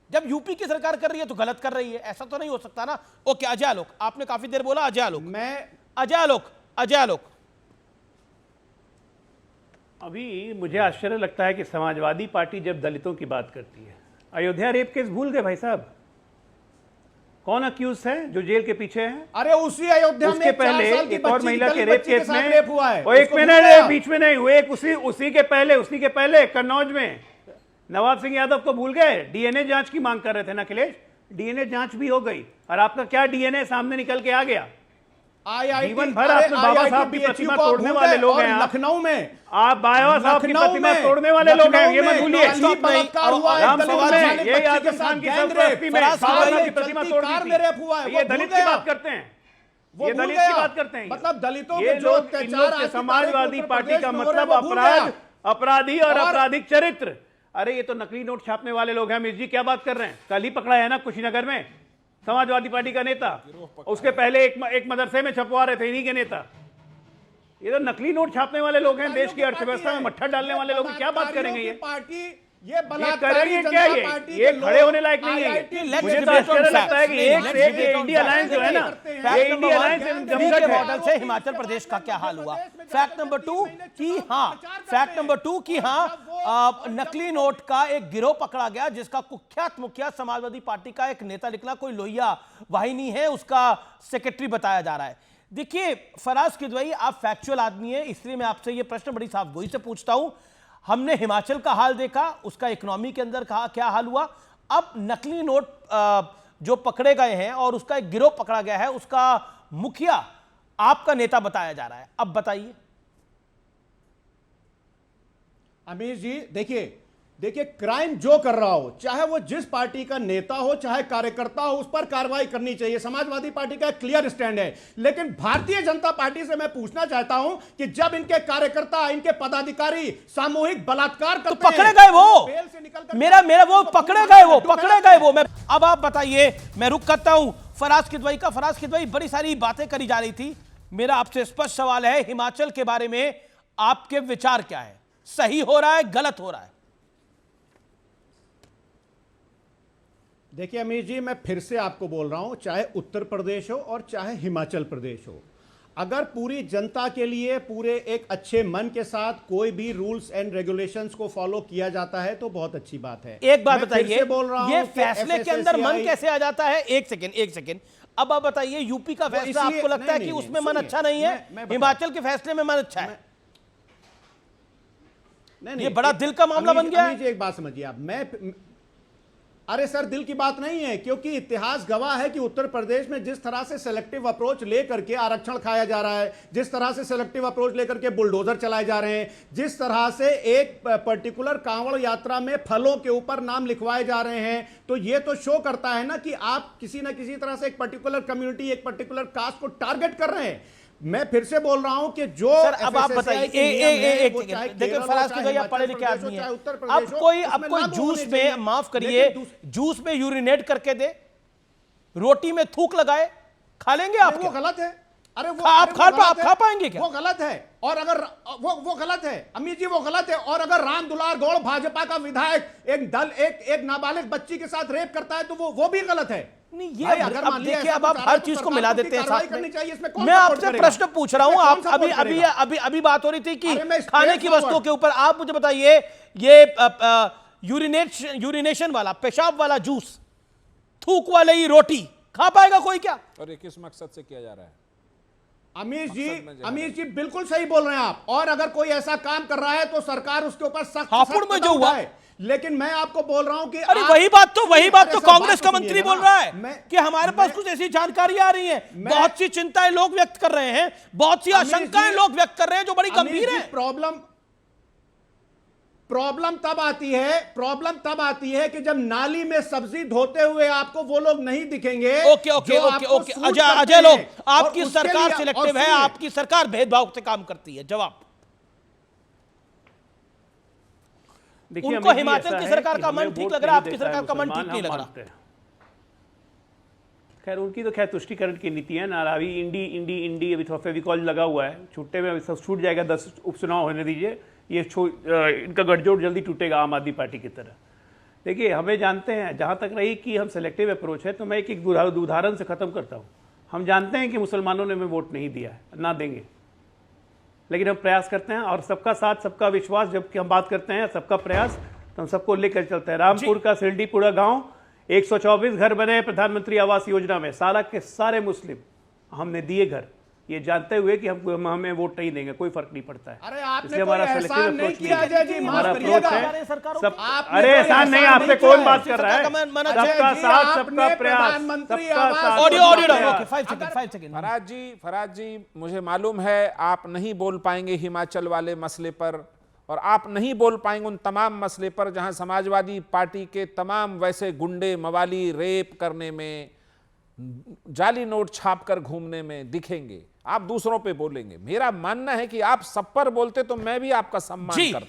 [SPEAKER 1] जब यूपी की सरकार कर रही है तो गलत कर रही है, ऐसा तो नहीं हो सकता ना। ओके, अजय आलोक, आपने काफी देर बोला। अजय आलोक, अजय आलोक।
[SPEAKER 10] अभी मुझे आश्चर्य लगता है कि समाजवादी पार्टी जब दलितों की बात करती है, अयोध्या रेप केस भूल गए भाई साहब। कौन अक्यूज है जो जेल के पीछे है?
[SPEAKER 13] अरे उसी अयोध्या में
[SPEAKER 10] उसके पहले
[SPEAKER 13] 4 साल की
[SPEAKER 10] एक और महिला के रेप केस में
[SPEAKER 13] रेप हुआ है।
[SPEAKER 10] वो 1 मिनट बीच में नहीं हुए, उसी के पहले कन्नौज में नवाब सिंह यादव को भूल गए? डीएनए जांच की मांग कर रहे थे ना अखिलेश, डीएनए जांच भी हो गई और आपका क्या डीएनए सामने निकल के आ गया। जीवन भर आपने बाबा साहब की प्रतिमा तोड़ने वाले लोग हैं।
[SPEAKER 13] लखनऊ में
[SPEAKER 10] आप बाबा साहब की प्रतिमा तोड़ने वाले लोग हैं, ये मत भूलिए। रामपुर में ये आजम खान की सरपरस्ती में बाबा साहब की प्रतिमा तोड़ दी थी। ये दलित की बात करते हैं, ये दलित की बात करते हैं।
[SPEAKER 13] मतलब दलितों
[SPEAKER 10] ये लोग, इन लोग के समाजवादी पार्टी का मतलब अपराध, अपराधी और आपराधिक चरित्र। अरे ये तो नकली नोट छापने वाले लोग हैं। अमित जी क्या बात कर रहे हैं? कल ही पकड़ा है ना कुशीनगर में समाजवादी पार्टी का नेता, उसके पहले एक मदरसे में छपवा रहे थे इन्हीं के नेता। ये तो नकली नोट छापने वाले लोग हैं, देश की अर्थव्यवस्था में मट्ठा डालने वाले लोग। क्या बात करेंगे ये
[SPEAKER 13] पार्टी?
[SPEAKER 10] ये करेंगे क्या? ये खड़े होने लायक नहीं है। मुझे तो आश्चर्य लगता है कि एक इंडिया अलायंस जो है ना, ये इंडिया अलायंस
[SPEAKER 1] मॉडल से हिमाचल प्रदेश का क्या हाल हुआ। फैक्ट नंबर 2 कि हाँ, नकली नोट का एक गिरोह पकड़ा गया जिसका कुख्यात मुखिया समाजवादी पार्टी का एक नेता निकला, कोई लोहिया वाहिनी है, उसका सेक्रेटरी बताया जा रहा है। देखिए फराज किदवई, आप फैक्चुअल आदमी है, इसलिए मैं आपसे ये प्रश्न बड़ी साफगोई से पूछता हूं। हमने हिमाचल का हाल देखा, उसका इकोनॉमी के अंदर क्या हाल हुआ। अब नकली नोट जो पकड़े गए हैं और उसका एक गिरोह पकड़ा गया है, उसका मुखिया आपका नेता बताया जा रहा है। अब बताइए।
[SPEAKER 13] अमीर जी देखिए क्राइम जो कर रहा हो, चाहे वो जिस पार्टी का नेता हो चाहे कार्यकर्ता हो, उस पर कार्रवाई करनी चाहिए। समाजवादी पार्टी का क्लियर स्टैंड है। लेकिन भारतीय जनता पार्टी से मैं पूछना चाहता हूं कि जब इनके कार्यकर्ता, इनके पदाधिकारी सामूहिक बलात्कार करते
[SPEAKER 1] हैं, तो पकड़े गए वो, मेरा वो पकड़े गए वो। मैं अब आप बताइए, मैं रुक करता हूं फराज किदवई का। फराज किदवई, बड़ी सारी बातें करी जा रही थी, मेरा आपसे स्पष्ट सवाल है, हिमाचल के बारे में आपके विचार क्या है? सही हो रहा है, गलत हो रहा है?
[SPEAKER 13] देखिए अमीर जी, मैं फिर से आपको बोल रहा हूं, चाहे उत्तर प्रदेश हो और चाहे हिमाचल प्रदेश हो, अगर पूरी जनता के लिए पूरे एक अच्छे मन के साथ कोई भी रूल्स एंड रेगुलेशंस को फॉलो किया जाता है तो बहुत अच्छी बात है।
[SPEAKER 1] एक बात बताइए, ये फैसले के अंदर मन कैसे आ जाता है? एक सेकंड। अब आप बताइए, यूपी का फैसला आपको लगता है कि उसमें मन अच्छा नहीं है, हिमाचल के फैसले में मन अच्छा है? ये बड़ा दिल का मामला बन गया है।
[SPEAKER 13] एक बात समझिए आप, अरे सर, दिल की बात नहीं है, क्योंकि इतिहास गवाह है कि उत्तर प्रदेश में जिस तरह से सेलेक्टिव अप्रोच लेकर के आरक्षण खाया जा रहा है, जिस तरह से सेलेक्टिव अप्रोच लेकर के बुलडोजर चलाए जा रहे हैं, जिस तरह से एक पर्टिकुलर कांवड़ यात्रा में फलों के ऊपर नाम लिखवाए जा रहे हैं, तो ये तो शो करता है ना कि आप किसी ना किसी तरह से एक पर्टिकुलर कम्युनिटी, एक पर्टिकुलर कास्ट को टारगेट कर रहे हैं। मैं फिर से बोल रहा हूं कि जो
[SPEAKER 1] सर, अब आप बताइए, देखिए फराज किदवई, आप पढ़े लिखे आदमी हैं, अब कोई जूस में, माफ करिए, जूस में यूरिनेट करके दे, रोटी में थूक लगाए, खा लेंगे आप?
[SPEAKER 13] वो गलत है। अरे वो
[SPEAKER 1] आप खा पाएंगे क्या?
[SPEAKER 13] वो गलत है। और अगर वो गलत है अमीर जी, वो गलत है। और अगर राम दुलार गौड़ भाजपा का विधायक एक नाबालिग बच्ची के साथ रेप करता है तो वो भी गलत है।
[SPEAKER 1] नहीं, ये अब देखिए, अब आप हर चीज को मिला देते हैं साथ में। मैं आपसे प्रश्न पूछ रहा हूं, आप अभी बात हो रही थी कि खाने की वस्तुओं के ऊपर, आप मुझे बताइए, ये यूरिनेशन वाला, पेशाब वाला जूस, थूक वाले ही रोटी खा पाएगा कोई क्या?
[SPEAKER 12] और ये किस मकसद से किया जा रहा है?
[SPEAKER 13] अमीर जी बिल्कुल सही बोल रहे हैं आप। और अगर कोई ऐसा काम कर रहा है तो सरकार उसके ऊपर सख्त
[SPEAKER 1] हापुड़ में जो हुआ है।
[SPEAKER 13] लेकिन मैं आपको बोल रहा हूं कि
[SPEAKER 1] अरे वही बात तो कांग्रेस का मंत्री बोल रहा है कि हमारे पास कुछ ऐसी जानकारी आ रही है, बहुत सी चिंताएं लोग व्यक्त कर रहे हैं, बहुत सी आशंकाएं लोग व्यक्त कर रहे हैं जो बड़ी गंभीर है।
[SPEAKER 13] प्रॉब्लम तब आती है कि जब नाली में सब्जी धोते हुए आपको वो लोग नहीं दिखेंगे।
[SPEAKER 1] ओके अजय लोग, आपकी सरकार सिलेक्टिव है, आपकी सरकार भेदभाव से काम करती है। जवाब
[SPEAKER 10] देखिए,
[SPEAKER 1] उनको
[SPEAKER 10] हमें भी
[SPEAKER 1] हिमाचल
[SPEAKER 10] ऐसा
[SPEAKER 1] की
[SPEAKER 10] है
[SPEAKER 1] सरकार
[SPEAKER 10] कि
[SPEAKER 1] का
[SPEAKER 10] हमें
[SPEAKER 1] मन ठीक
[SPEAKER 10] वोट
[SPEAKER 1] लग रहा है,
[SPEAKER 10] नहीं
[SPEAKER 1] आपकी
[SPEAKER 10] देता है
[SPEAKER 1] सरकार का मन
[SPEAKER 10] मुसलमान,
[SPEAKER 1] ठीक नहीं
[SPEAKER 10] हम
[SPEAKER 1] लग रहा।
[SPEAKER 10] मानते हैं। खैर उनकी तो खैर तुष्टिकरण की नीति है ना, अभी इंडी अभी फेविकॉल लगा हुआ है, छूटे में सब छूट जाएगा, 10 उपचुनाव होने दीजिए, ये इनका गठजोड़ जल्दी टूटेगा आम आदमी पार्टी की तरह। देखिए हमें जानते हैं, जहाँ तक रही कि हम सेलेक्टिव अप्रोच है, तो मैं एक उदाहरण से ख़त्म करता हूँ। हम जानते हैं कि मुसलमानों ने हमें वोट नहीं दिया है, ना देंगे, लेकिन हम प्रयास करते हैं, और सबका साथ सबका विश्वास जबकि हम बात करते हैं, सबका प्रयास, तो हम सबको लेकर चलते हैं। रामपुर का सिरडीपुरा गांव 124 घर बने प्रधानमंत्री आवास योजना में, सारा के सारे मुस्लिम हमने दिए घर, ये जानते हुए कि हम हमें वोट नहीं देंगे, कोई फर्क नहीं पड़ता है।
[SPEAKER 13] अरे आपने
[SPEAKER 10] इसलिए हमारा
[SPEAKER 13] कोई
[SPEAKER 10] सेलेक्टिव
[SPEAKER 13] एहसान नहीं
[SPEAKER 10] अप्रोच
[SPEAKER 13] किया अजय जी,
[SPEAKER 10] हमारा
[SPEAKER 13] माफ
[SPEAKER 10] अप्रोच
[SPEAKER 13] करिएगा।
[SPEAKER 10] है
[SPEAKER 1] सरकारों
[SPEAKER 13] आपने
[SPEAKER 10] अरे
[SPEAKER 13] कोई
[SPEAKER 10] एहसान नहीं,
[SPEAKER 13] एहसान
[SPEAKER 10] आप पे
[SPEAKER 13] नहीं
[SPEAKER 10] कौन
[SPEAKER 13] किया
[SPEAKER 10] बात
[SPEAKER 13] है।
[SPEAKER 10] कर रहा है? सबका साथ सबका प्रयास,
[SPEAKER 13] प्रधानमंत्री
[SPEAKER 10] सबका
[SPEAKER 13] आवास
[SPEAKER 10] साथ
[SPEAKER 1] ऑडियो
[SPEAKER 10] सबका
[SPEAKER 1] ऑडियो
[SPEAKER 10] प्रयास।
[SPEAKER 1] ओके 5 सेकंड
[SPEAKER 12] फराज जी मुझे मालूम है आप नहीं बोल पाएंगे हिमाचल वाले मसले पर, और आप नहीं बोल पाएंगे उन तमाम मसले पर जहां समाजवादी पार्टी के तमाम वैसे गुंडे मवाली रेप करने में, जाली नोट छापकर घूमने में दिखेंगे। आप दूसरों पे बोलेंगे। मेरा मानना है कि आप सब पर बोलते तो मैं भी आपका सम्मान करता।